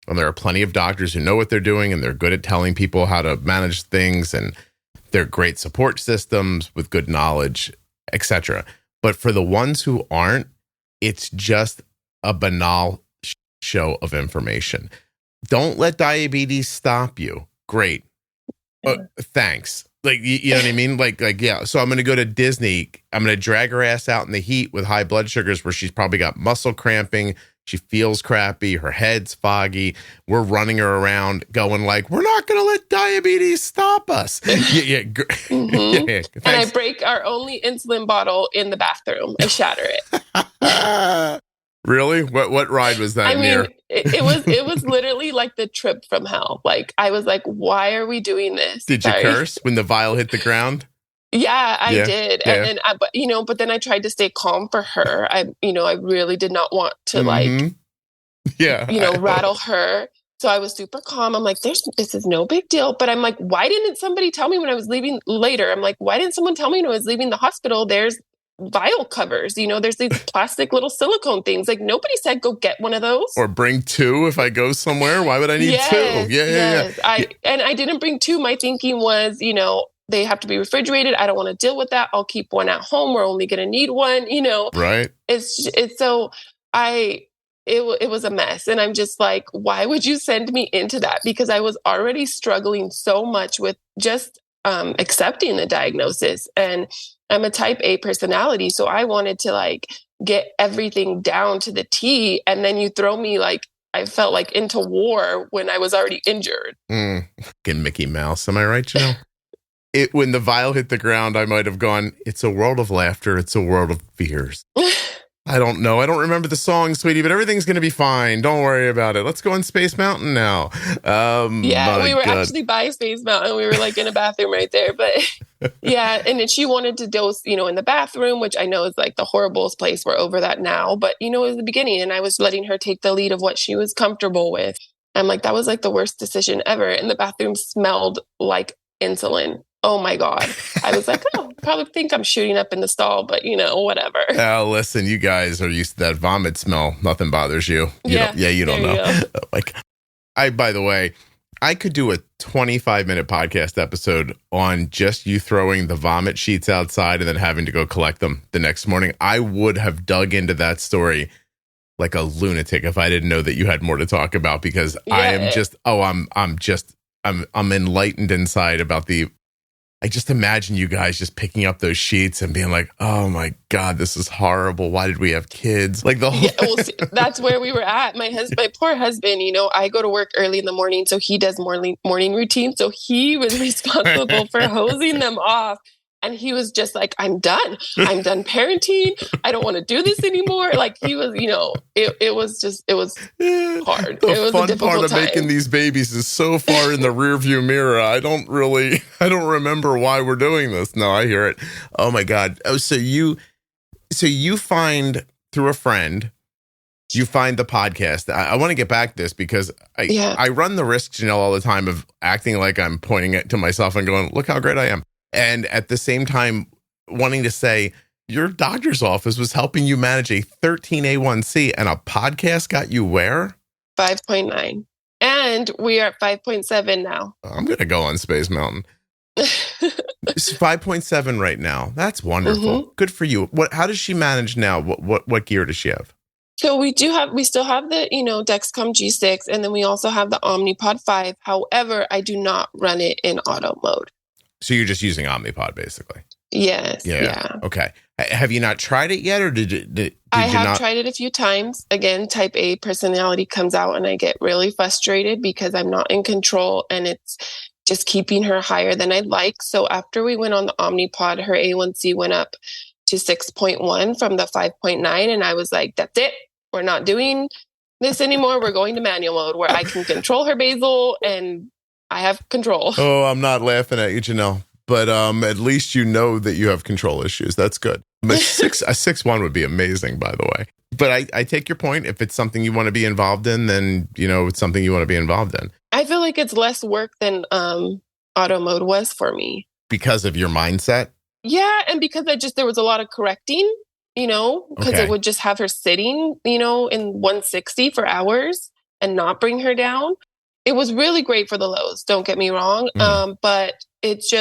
and there are plenty of doctors who know what they're doing and they're good at telling people how to manage things, and they're great support systems with good knowledge, etc. But for the ones who aren't, it's just a banal show of information. Don't let diabetes stop you. Great. Thanks. Like, you know what I mean? Like, yeah. So I'm going to go to Disney. I'm going to drag her ass out in the heat with high blood sugars where she's probably got muscle cramping. She feels crappy. Her head's foggy. We're running her around going like, we're not going to let diabetes stop us. Yeah. Mm-hmm. And I break our only insulin bottle in the bathroom. I shatter it. Really? What ride was that? I mean, it was literally like the trip from hell. Like, I was like, why are we doing this? Did you curse when the vial hit the ground? Yeah, I did. Yeah. And then but then I tried to stay calm for her. I really did not want to rattle her. So I was super calm. I'm like, this is no big deal. But I'm like, why didn't somebody tell me when I was leaving later? I'm like, why didn't someone tell me when I was leaving the hospital? There's vial covers, there's these plastic little silicone things. Like, nobody said go get one of those or bring two if I go somewhere. Why would I need two? Yeah. I didn't bring two. My thinking was, they have to be refrigerated. I don't want to deal with that. I'll keep one at home. We're only going to need one. Right. It's so it was a mess, and I'm just like, why would you send me into that? Because I was already struggling so much with just accepting the diagnosis. And I'm a type A personality. So I wanted to like get everything down to the T. And then you throw me like, I felt like into war when I was already injured. Fucking Mickey Mouse. Am I right, Janelle? When the vial hit the ground, I might have gone, it's a world of laughter. It's a world of fears. I don't know. I don't remember the song, sweetie, but everything's going to be fine. Don't worry about it. Let's go on Space Mountain now. Yeah, we were actually by Space Mountain. We were like in a bathroom right there. But yeah, and then she wanted to dose, in the bathroom, which I know is like the horriblest place. We're over that now. But, it was the beginning, and I was letting her take the lead of what she was comfortable with. I'm like, that was like the worst decision ever. And the bathroom smelled like insulin. Oh my God. I was like, probably think I'm shooting up in the stall, but whatever. Listen, you guys are used to that vomit smell. Nothing bothers you. You don't know. Like, by the way, I could do a 25-minute podcast episode on just you throwing the vomit sheets outside and then having to go collect them the next morning. I would have dug into that story like a lunatic if I didn't know that you had more to talk about, because I am just, I'm enlightened inside about I just imagine you guys just picking up those sheets and being like, oh my God, this is horrible. Why did we have kids? Like the whole see, that's where we were at. My poor husband, I go to work early in the morning, so he does morning routine. So he was responsible for hosing them off. And he was just like, I'm done. I'm done parenting. I don't want to do this anymore. Like he was, it was hard. The it was fun a difficult part of time. making these babies is so far in the rearview mirror. I don't remember why we're doing this. No, I hear it. Oh my God. Oh, so you find through a friend, you find the podcast. I want to get back to this because I run the risk, Janelle, all the time of acting like I'm pointing it to myself and going, look how great I am. And at the same time, wanting to say, your doctor's office was helping you manage a 13A1C and a podcast got you where? 5.9. And we are at 5.7 now. I'm going to go on Space Mountain. It's 5.7 right now. That's wonderful. Mm-hmm. Good for you. How does she manage now? What gear does she have? So we still have the, Dexcom G6, and then we also have the Omnipod 5. However, I do not run it in auto mode. So you're just using Omnipod, basically? Yes. Yeah. Okay. Have you not tried it yet, or did I you have not? tried it a few times. Again, type A personality comes out, and I get really frustrated because I'm not in control, and it's just keeping her higher than I'd like. So after we went on the Omnipod, her A1C went up to 6.1 from the 5.9, and I was like, that's it. We're not doing this anymore. We're going to manual mode where I can control her basal and I have control. Oh, I'm not laughing at you, Janelle, but at least you know that you have control issues. That's good. A 6.1 would be amazing, by the way. But I take your point. If it's something you want to be involved in, then, it's something you want to be involved in. I feel like it's less work than auto mode was for me. Because of your mindset? Yeah, and because there was a lot of correcting, because it would just have her sitting, in 160 for hours and not bring her down. It was really great for the lows, don't get me wrong. But it's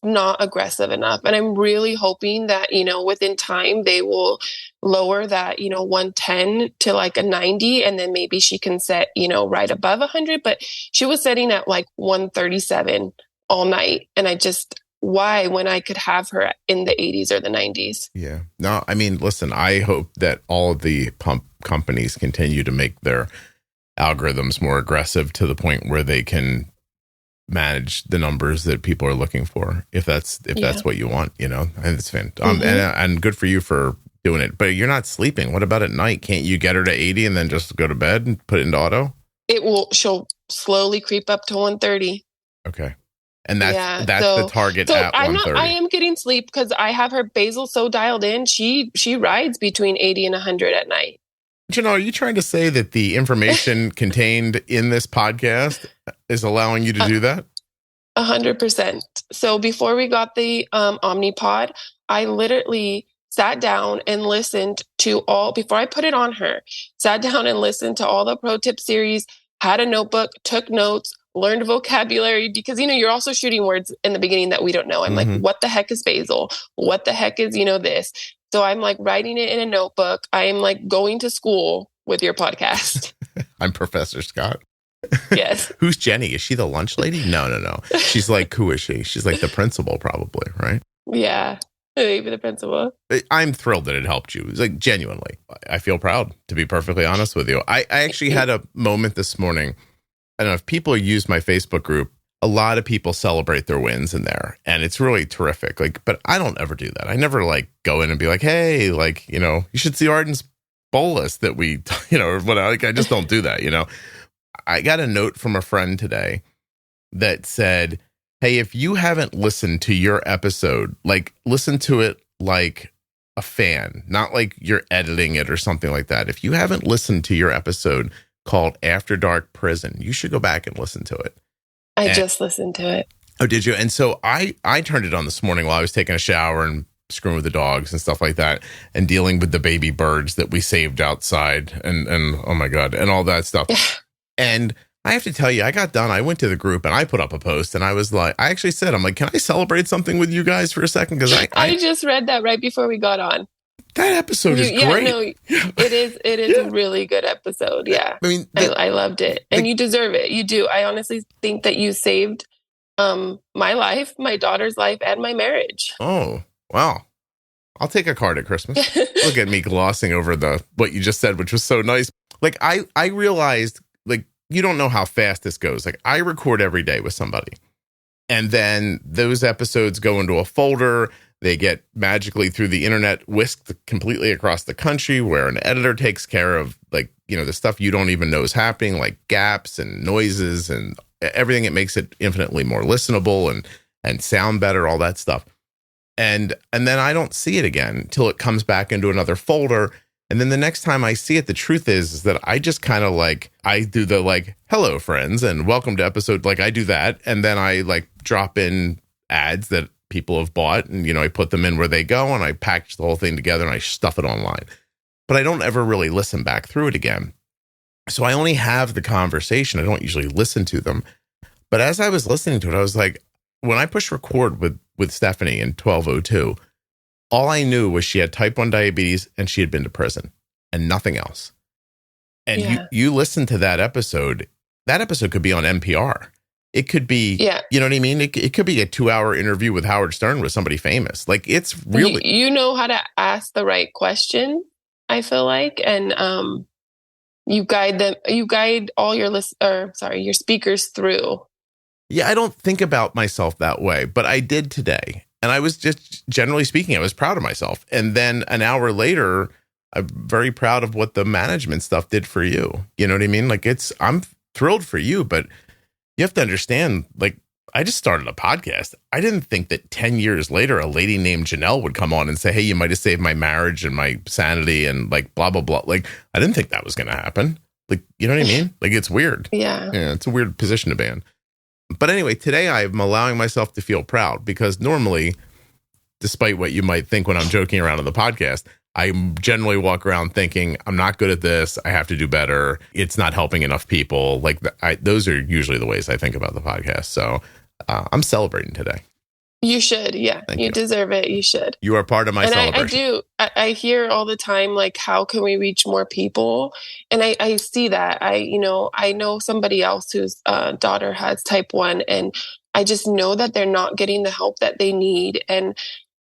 not aggressive enough. And I'm really hoping that, within time, they will lower that, 110 to like a 90. And then maybe she can set, right above 100. But she was setting at like 137 all night. And why when I could have her in the 80s or the 90s? Yeah. No, I mean, listen, I hope that all of the pump companies continue to make their algorithms more aggressive to the point where they can manage the numbers that people are looking for. If that's what you want, and it's fantastic. And good for you for doing it. But you're not sleeping. What about at night? Can't you get her to 80 and then just go to bed and put it into auto? She'll slowly creep up to 130. Okay. And that's the target at 130. I am getting sleep because I have her basal so dialed in. She rides between 80 and 100 at night. Are you trying to say that the information contained in this podcast is allowing you to do that? 100%. So before we got the Omnipod, I literally sat down and listened to before I put it on her, sat down and listened to all the pro tip series, had a notebook, took notes, learned vocabulary, because, you're also shooting words in the beginning that we don't know. I'm like, what the heck is basal? What the heck is, this? So I'm like writing it in a notebook. I am like going to school with your podcast. I'm Professor Scott. Yes. Who's Jenny? Is she the lunch lady? No. She's like, who is she? She's like the principal probably, right? Yeah. Maybe the principal. I'm thrilled that it helped you. It's like, genuinely, I feel proud, to be perfectly honest with you. I actually had a moment this morning. I don't know if people use my Facebook group. A lot of people celebrate their wins in there, and it's really terrific. Like, but I don't ever do that. I never like go in and be like, hey, like, you know, you should see Arden's bowl list that we, you know, or whatever. Like, I just don't do that. You know, I got a note from a friend today that said, hey, if you haven't listened to your episode, like, listen to it like a fan, not like you're editing it or something like that. If you haven't listened to your episode called After Dark Prison, you should go back and listen to it. I just listened to it. Oh, did you? And so I turned it on this morning while I was taking a shower and screwing with the dogs and stuff like that, and dealing with the baby birds that we saved outside and oh my God, and all that stuff. And I have to tell you, I got done. I went to the group and I put up a post, and I was like, I actually said, I'm like, can I celebrate something with you guys for a second? Because I just read that right before we got on. That episode is great. No, it is a really good episode. Yeah. I mean, I loved it. And you deserve it. You do. I honestly think that you saved my life, my daughter's life, and my marriage. Oh, wow. I'll take a card at Christmas. Look at me glossing over what you just said, which was so nice. Like, I realized, like, you don't know how fast this goes. Like, I record every day with somebody, and then those episodes go into a folder. They get magically through the internet whisked completely across the country, where an editor takes care of, like, you know, the stuff you don't even know is happening, like gaps and noises and everything. It makes it infinitely more listenable and sound better, all that stuff. And then I don't see it again until it comes back into another folder. And then the next time I see it, the truth is that I just kind of like, I do the like, hello friends and welcome to episode. Like, I do that. And then I like drop in ads that people have bought, and, you know, I put them in where they go, and I package the whole thing together and I stuff it online. But I don't ever really listen back through it again. So I only have the conversation. I don't usually listen to them. But as I was listening to it, I was like, when I pushed record with Stephanie in 12:02, all I knew was she had type 1 diabetes and she had been to prison and nothing else. And you listen to that episode could be on NPR. It could be, you know what I mean? It could be a 2-hour interview with Howard Stern with somebody famous. Like, it's really... You know how to ask the right question, I feel like. And you guide all your your speakers through. Yeah, I don't think about myself that way, but I did today. And I was just, generally speaking, I was proud of myself. And then an hour later, I'm very proud of what the management stuff did for you. You know what I mean? Like, I'm thrilled for you, but you have to understand, like, I just started a podcast. I didn't think that 10 years later, a lady named Janelle would come on and say, hey, you might have saved my marriage and my sanity and like blah, blah, blah. Like, I didn't think that was going to happen. Like, you know what I mean? Like, it's weird. Yeah, it's a weird position to be in. But anyway, today I'm allowing myself to feel proud, because normally, despite what you might think when I'm joking around on the podcast, I generally walk around thinking, I'm not good at this. I have to do better. It's not helping enough people. Like, those are usually the ways I think about the podcast. So I'm celebrating today. You should. Yeah. You deserve it. You should. You are part of my celebration. I do. I hear all the time, like, how can we reach more people? And I see that. I know somebody else whose daughter has type 1, and I just know that they're not getting the help that they need. And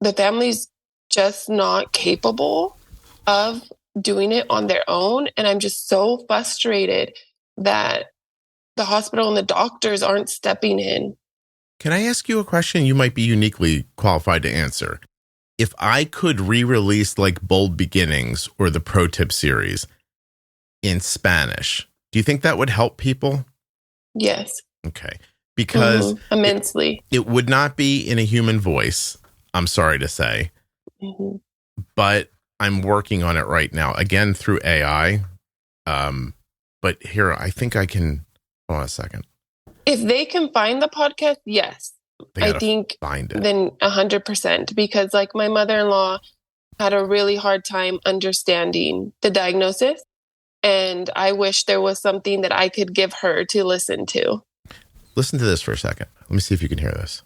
the family's just not capable of doing it on their own. And I'm just so frustrated that the hospital and the doctors aren't stepping in. Can I ask you a question you might be uniquely qualified to answer? If I could re-release like Bold Beginnings or the Pro Tip series in Spanish, do you think that would help people? Yes. Okay. Because immensely. It would not be in a human voice, I'm sorry to say. Mm-hmm. But I'm working on it right now, again, through AI. But here, I think I can, hold on a second. If they can find the podcast, yes. I think find it. Then 100%, because like my mother-in-law had a really hard time understanding the diagnosis. And I wish there was something that I could give her to listen to. Listen to this for a second. Let me see if you can hear this.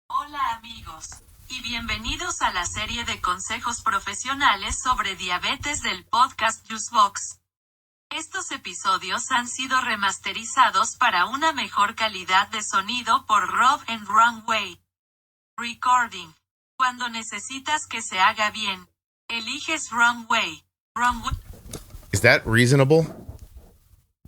Hola amigos, y bienvenidos a la serie de consejos profesionales sobre diabetes del podcast Juicebox. Estos episodios han sido remasterizados para una mejor calidad de sonido por Rob and Runway Recording. Cuando necesitas que se haga bien, eliges wrong way. Wrong way. Is that reasonable?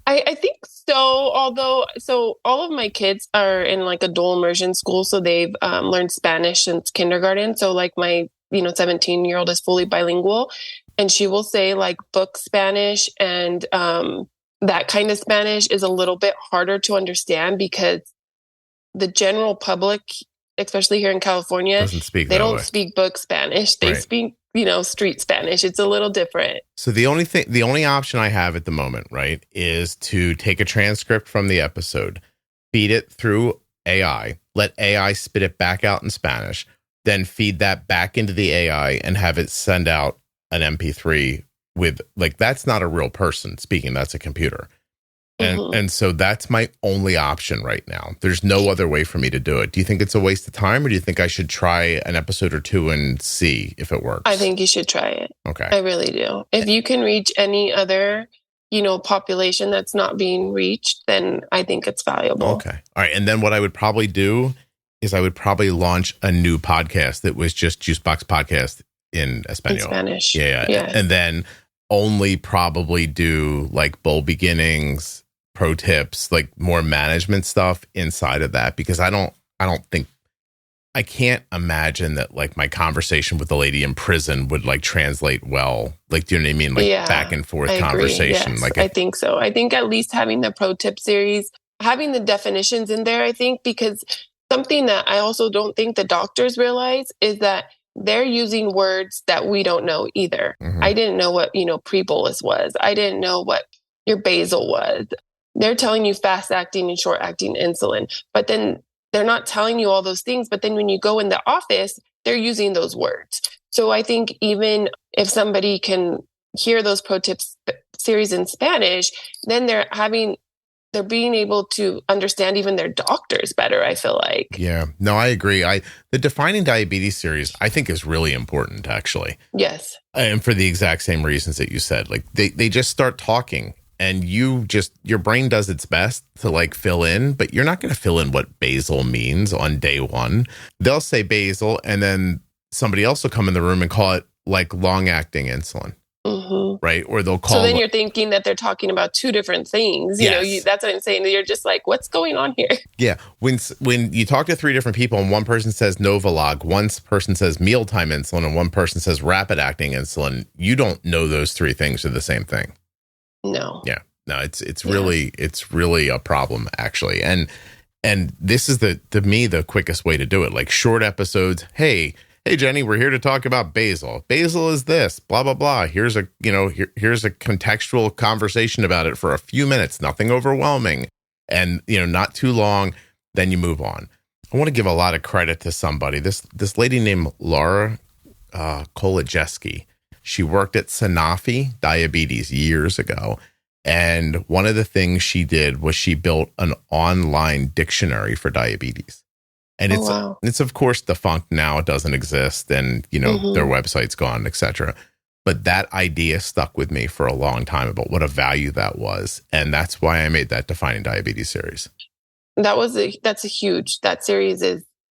I think so. Although, so all of my kids are in like a dual immersion school, so they've learned Spanish since kindergarten. So like my 17-year-old is fully bilingual, and she will say like book Spanish, and that kind of Spanish is a little bit harder to understand because the general public, especially here in California, doesn't speak they that don't way. speak book Spanish. They Right. speak street Spanish. It's a little different. So the only option I have at the moment, right, is to take a transcript from the episode, feed it through AI, let AI spit it back out in Spanish, then feed that back into the AI and have it send out an MP3 with, like, that's not a real person speaking, that's a computer. And so that's my only option right now. There's no other way for me to do it. Do you think it's a waste of time, or do you think I should try an episode or two and see if it works? I think you should try it. Okay. I really do. If you can reach any other, population that's not being reached, then I think it's valuable. Okay. All right. And then what I would probably do is I would probably launch a new podcast that was just Juicebox Podcast in Espanol. In Spanish. Yeah. And then only probably do like bowl beginnings, pro tips, like more management stuff inside of that, because I can't imagine that like my conversation with the lady in prison would like translate well. Like, do you know what I mean? Like back and forth conversation. Yes, like I think so. I think at least having the pro tip series, having the definitions in there, I think, because something that I also don't think the doctors realize is that they're using words that we don't know either. Mm-hmm. I didn't know what, pre-bolus was. I didn't know what your basal was. They're telling you fast acting and short acting insulin, but then they're not telling you all those things. But then when you go in the office, they're using those words. So I think even if somebody can hear those pro tips series in Spanish, then they're being able to understand even their doctors better, I feel like. Yeah, no, I agree. The Defining Diabetes series, I think, is really important, actually. Yes. And for the exact same reasons that you said. Like, they just start talking, and your brain does its best to like fill in, but you're not going to fill in what basal means on day one. They'll say basal, and then somebody else will come in the room and call it like long-acting insulin. Mm-hmm. Right. Or they'll call. So then you're thinking that they're talking about two different things. That's what I'm saying. You're just like, what's going on here? Yeah. When you talk to three different people and one person says Novolog, one person says mealtime insulin, and one person says rapid acting insulin, you don't know those three things are the same thing. No. Yeah. No, it's really a problem, actually. And this is to me the quickest way to do it. Like short episodes. Hey, Jenny, we're here to talk about basal. Basal is this, blah, blah, blah. Here's a contextual conversation about it for a few minutes, nothing overwhelming and, not too long. Then you move on. I want to give a lot of credit to somebody. This lady named Laura Kolajeski. She worked at Sanofi Diabetes years ago. And one of the things she did was she built an online dictionary for diabetes. And it's of course defunct now. It doesn't exist, and their website's gone, etc. But that idea stuck with me for a long time about what a value that was, and that's why I made that Defining Diabetes series. That series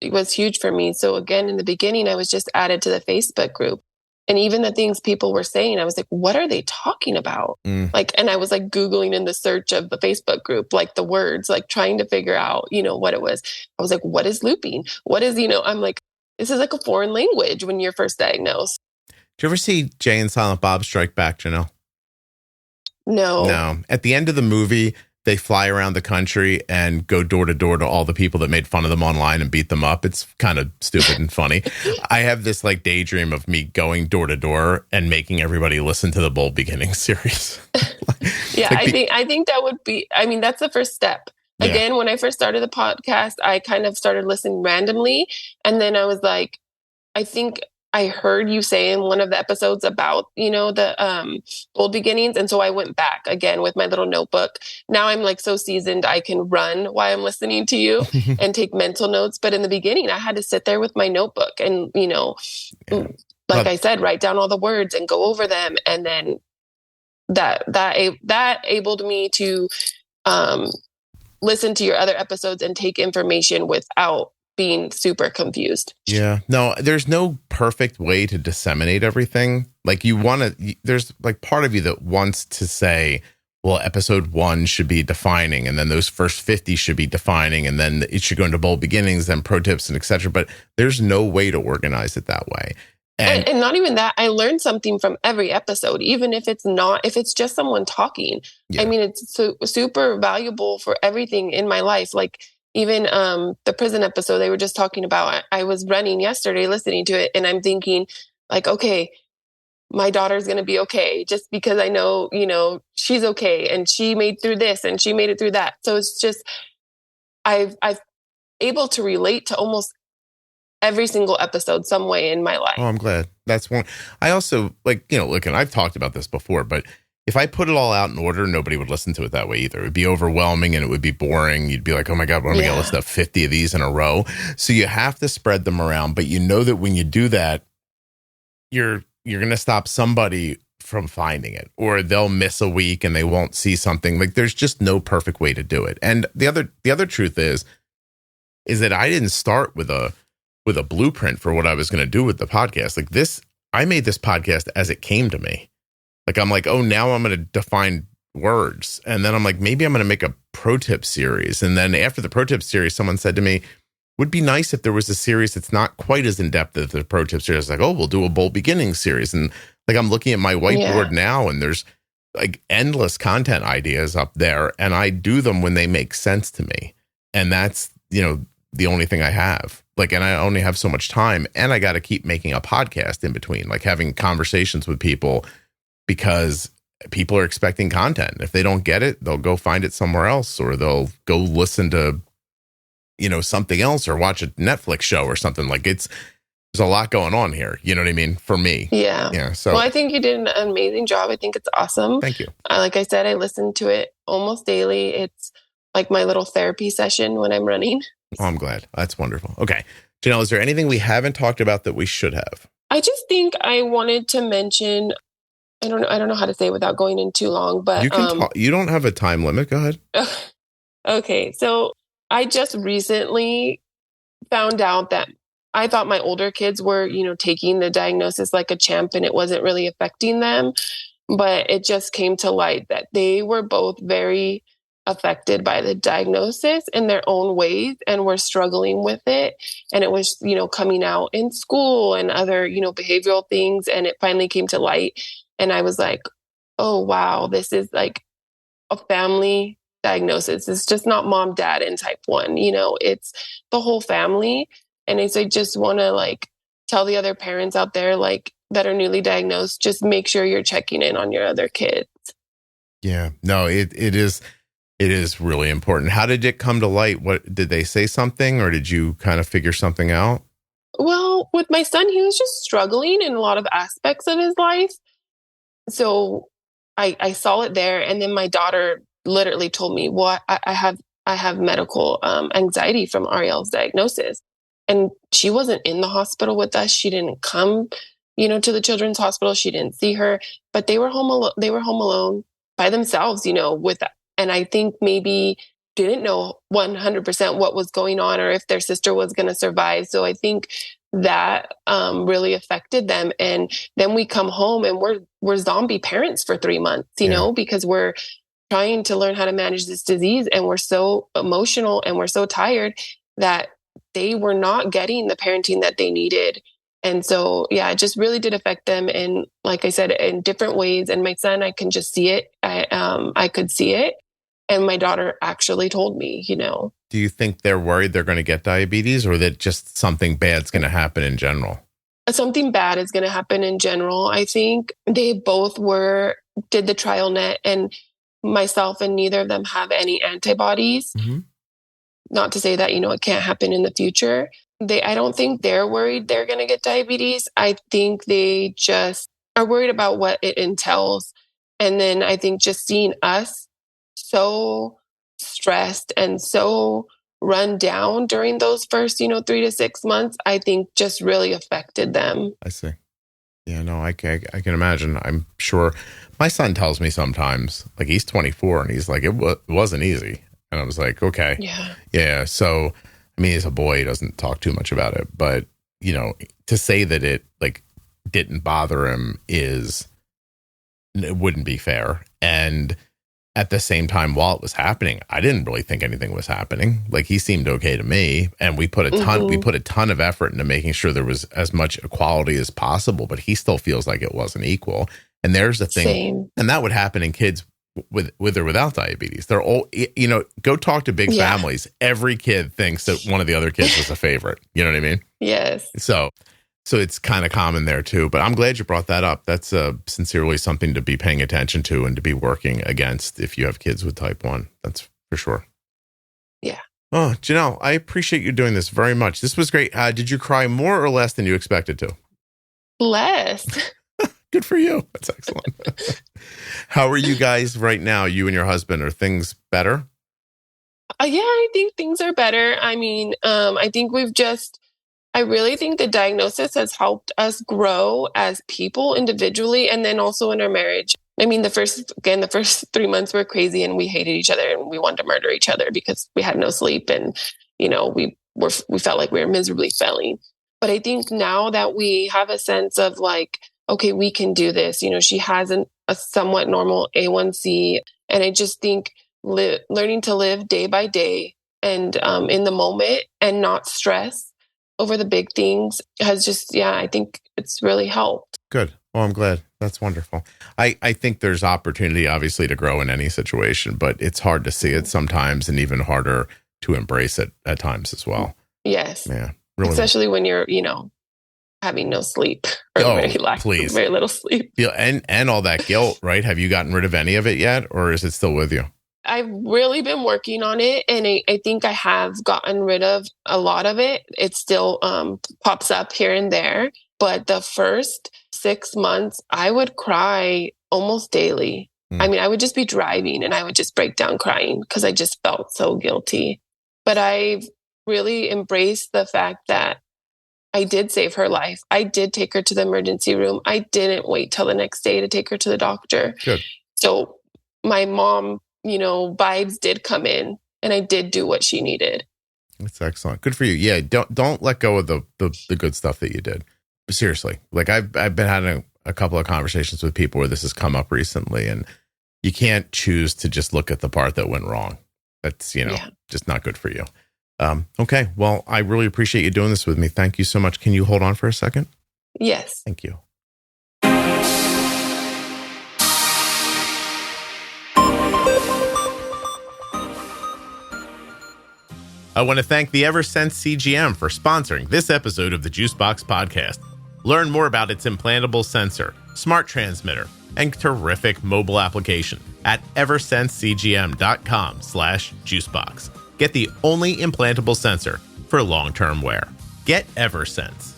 was huge for me. So again, in the beginning, I was just added to the Facebook group. And even the things people were saying, I was like, what are they talking about? And I was like Googling in the search of the Facebook group, like the words, like trying to figure out, what it was. I was like, what is looping? What is, I'm like, this is like a foreign language when you're first diagnosed. Did you ever see Jay and Silent Bob Strike Back, Janelle? No. At the end of the movie, they fly around the country and go door to door to all the people that made fun of them online and beat them up. It's kind of stupid and funny. I have this like daydream of me going door to door and making everybody listen to the Bowl Beginning series. Yeah, I think that would be, that's the first step. Yeah. Again, when I first started the podcast, I kind of started listening randomly. And then I was like, I think I heard you say in one of the episodes about, the old beginnings. And so I went back again with my little notebook. Now I'm like so seasoned, I can run while I'm listening to you and take mental notes. But in the beginning, I had to sit there with my notebook and, I said, write down all the words and go over them. And then that enabled me to listen to your other episodes and take information without being super confused. Yeah. No, there's no perfect way to disseminate everything. Like there's like part of you that wants to say, well, episode 1 should be defining, and then those first 50 should be defining, and then it should go into bold beginnings, then pro tips and etc. But there's no way to organize it that way. And not even that, I learned something from every episode, even if it's just someone talking. Yeah. I mean, it's super valuable for everything in my life. Like even the prison episode they were just talking about, I was running yesterday listening to it, and I'm thinking like, okay, my daughter's going to be okay just because I know, she's okay, and she made through this and she made it through that. So it's just, I've able to relate to almost every single episode some way in my life. Oh, I'm glad. That's one. I also look, and I've talked about this before, but if I put it all out in order, nobody would listen to it that way either. It would be overwhelming and it would be boring. You'd be like, oh my God, what am I going to listen to 50 of these in a row? So you have to spread them around. But you know that when you do that, you're going to stop somebody from finding it, or they'll miss a week and they won't see something. Like there's just no perfect way to do it. And the other truth is that I didn't start with a blueprint for what I was going to do with the podcast. Like this, I made this podcast as it came to me. Like, I'm like, oh, now I'm going to define words. And then I'm like, maybe I'm going to make a pro tip series. And then after the pro tip series, someone said to me, would be nice if there was a series that's not quite as in-depth as the pro tip series. Like, oh, we'll do a bold beginning series. And like, I'm looking at my whiteboard now, and there's like endless content ideas up there. And I do them when they make sense to me. And that's, the only thing I have. Like, and I only have so much time, and I got to keep making a podcast in between, like having conversations with people, because people are expecting content. If they don't get it, they'll go find it somewhere else, or they'll go listen to, something else, or watch a Netflix show or something. Like there's a lot going on here. You know what I mean? For me. Yeah. Yeah. So, well, I think you did an amazing job. I think it's awesome. Thank you. Like I said, I listen to it almost daily. It's like my little therapy session when I'm running. Oh, I'm glad. That's wonderful. Okay. Janelle, is there anything we haven't talked about that we should have? I just think I wanted to mention, I don't know how to say it without going in too long, but you can talk. You don't have a time limit. Go ahead. Okay. So I just recently found out that I thought my older kids were, taking the diagnosis like a champ, and it wasn't really affecting them. But it just came to light that they were both very affected by the diagnosis in their own ways, and were struggling with it. And it was, coming out in school and other, behavioral things. And it finally came to light. And I was like, oh, wow, this is like a family diagnosis. It's just not mom, dad, and type 1, it's the whole family. And I just want to tell the other parents out there, that are newly diagnosed, just make sure you're checking in on your other kids. Yeah, no, it is really important. How did it come to light? What did they say something, or did you kind of figure something out? Well, with my son, he was just struggling in a lot of aspects of his life. So I saw it there. And then my daughter literally told me, well, I have medical anxiety from Ariel's diagnosis. And she wasn't in the hospital with us. She didn't come, to the children's hospital. She didn't see her, but they were home alone by themselves, with that. And I think maybe didn't know 100% what was going on, or if their sister was going to survive. So I think that really affected them. And then we come home and we're zombie parents for 3 months, because we're trying to learn how to manage this disease, and we're so emotional and we're so tired that they were not getting the parenting that they needed. And so, yeah, it just really did affect them. And like I said, in different ways. And my son, I can just see it. I could see it. And my daughter actually told me, Do you think they're worried they're going to get diabetes, or that just something bad's going to happen in general? Something bad is going to happen in general. I think they both did the trial net, and myself and neither of them have any antibodies. Mm-hmm. Not to say that, it can't happen in the future. I don't think they're worried they're going to get diabetes. I think they just are worried about what it entails. And then I think just seeing us so stressed and so run down during those first, 3 to 6 months, I think just really affected them. I see. Yeah, no, I can imagine. I'm sure my son tells me sometimes, like he's 24 and he's like, it wasn't easy. And I was like, okay. Yeah. So I mean, he's a boy, he doesn't talk too much about it, but to say that it like didn't bother him it wouldn't be fair. And at the same time, while it was happening, I didn't really think anything was happening. Like, he seemed okay to me, and we put a ton of effort into making sure there was as much equality as possible, but he still feels like it wasn't equal. And there's the thing, Same. and that would happen in kids with or without diabetes. They're all, go talk to big families. Every kid thinks that one of the other kids was a favorite. You know what I mean? Yes. So it's kind of common there too, but I'm glad you brought that up. That's sincerely something to be paying attention to and to be working against if you have kids with type 1. That's for sure. Yeah. Oh, Janelle, I appreciate you doing this very much. This was great. Did you cry more or less than you expected to? Less. Good for you. That's excellent. How are you guys right now? You and your husband, are things better? Yeah, I think things are better. I mean, I really think the diagnosis has helped us grow as people individually and then also in our marriage. I mean, the first 3 months were crazy and we hated each other and we wanted to murder each other because we had no sleep and, we felt like we were miserably failing. But I think now that we have a sense of like, okay, we can do this. She has a somewhat normal A1C. And I just think learning to live day by day and in the moment and not stress over the big things has just, I think it's really helped. Good. Well, I'm glad. That's wonderful. I think there's opportunity, obviously, to grow in any situation, but it's hard to see it sometimes and even harder to embrace it at times as well. Yes. Yeah. Really. Especially when you're, having no sleep or very little sleep. Yeah, and all that guilt, right? Have you gotten rid of any of it yet, or is it still with you? I've really been working on it, and I think I have gotten rid of a lot of it. It still pops up here and there, but the first 6 months, I would cry almost daily. I mean, I would just be driving and I would just break down crying because I just felt so guilty. But I've really embraced the fact that I did save her life. I did take her to the emergency room. I didn't wait till the next day to take her to the doctor. Good. So my mom, vibes did come in and I did do what she needed. That's excellent. Good for you. Yeah. Don't let go of the good stuff that you did. Seriously. Like I've been having a couple of conversations with people where this has come up recently, and you can't choose to just look at the part that went wrong. That's, just not good for you. Okay. Well, I really appreciate you doing this with me. Thank you so much. Can you hold on for a second? Yes. Thank you. I want to thank the Eversense CGM for sponsoring this episode of the Juicebox Podcast. Learn more about its implantable sensor, smart transmitter, and terrific mobile application at eversensecgm.com/juicebox. Get the only implantable sensor for long-term wear. Get Eversense.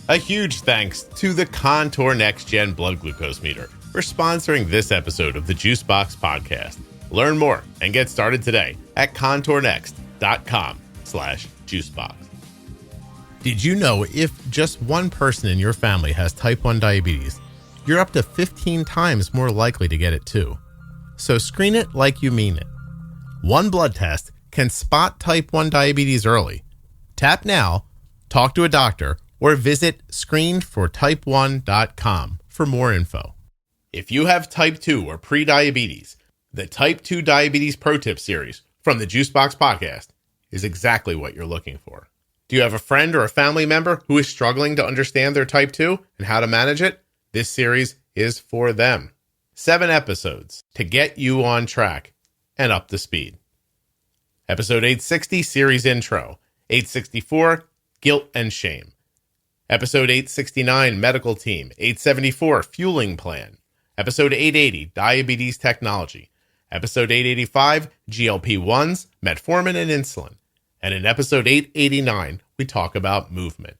A huge thanks to the Contour NextGen blood glucose meter for sponsoring this episode of the Juicebox Podcast. Learn more and get started today at contournext.com/juicebox. Did you know if just one person in your family has type 1 diabetes, you're up to 15 times more likely to get it too? So screen it like you mean it. One blood test can spot type 1 diabetes early. Tap now, talk to a doctor, or visit screenedfortype1.com for more info. If you have type 2 or pre-diabetes, the Type 2 Diabetes Pro Tip series from the Juicebox Podcast is exactly what you're looking for. Do you have a friend or a family member who is struggling to understand their type 2 and how to manage it? This series is for them. 7 episodes to get you on track and up to speed. Episode 860, Series Intro. 864, Guilt and Shame. Episode 869, Medical Team. 874, Fueling Plan. Episode 880, Diabetes Technology. Episode 885, GLP-1s, metformin, and insulin. And in episode 889, we talk about movement.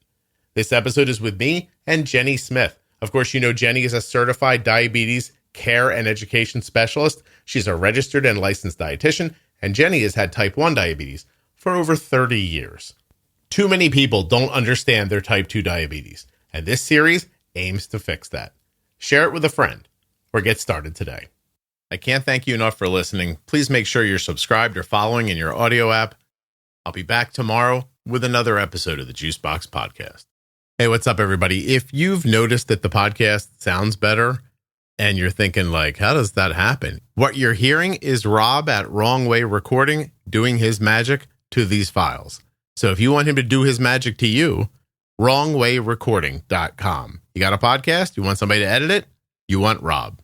This episode is with me and Jenny Smith. Of course, you know Jenny is a certified diabetes care and education specialist. She's a registered and licensed dietitian, and Jenny has had type 1 diabetes for over 30 years. Too many people don't understand their type 2 diabetes, and this series aims to fix that. Share it with a friend or get started today. I can't thank you enough for listening. Please make sure you're subscribed or following in your audio app. I'll be back tomorrow with another episode of the Juicebox Podcast. Hey, what's up, everybody? If you've noticed that the podcast sounds better and you're thinking like, how does that happen? What you're hearing is Rob at Wrong Way Recording doing his magic to these files. So if you want him to do his magic to you, wrongwayrecording.com. You got a podcast? You want somebody to edit it? You want Rob.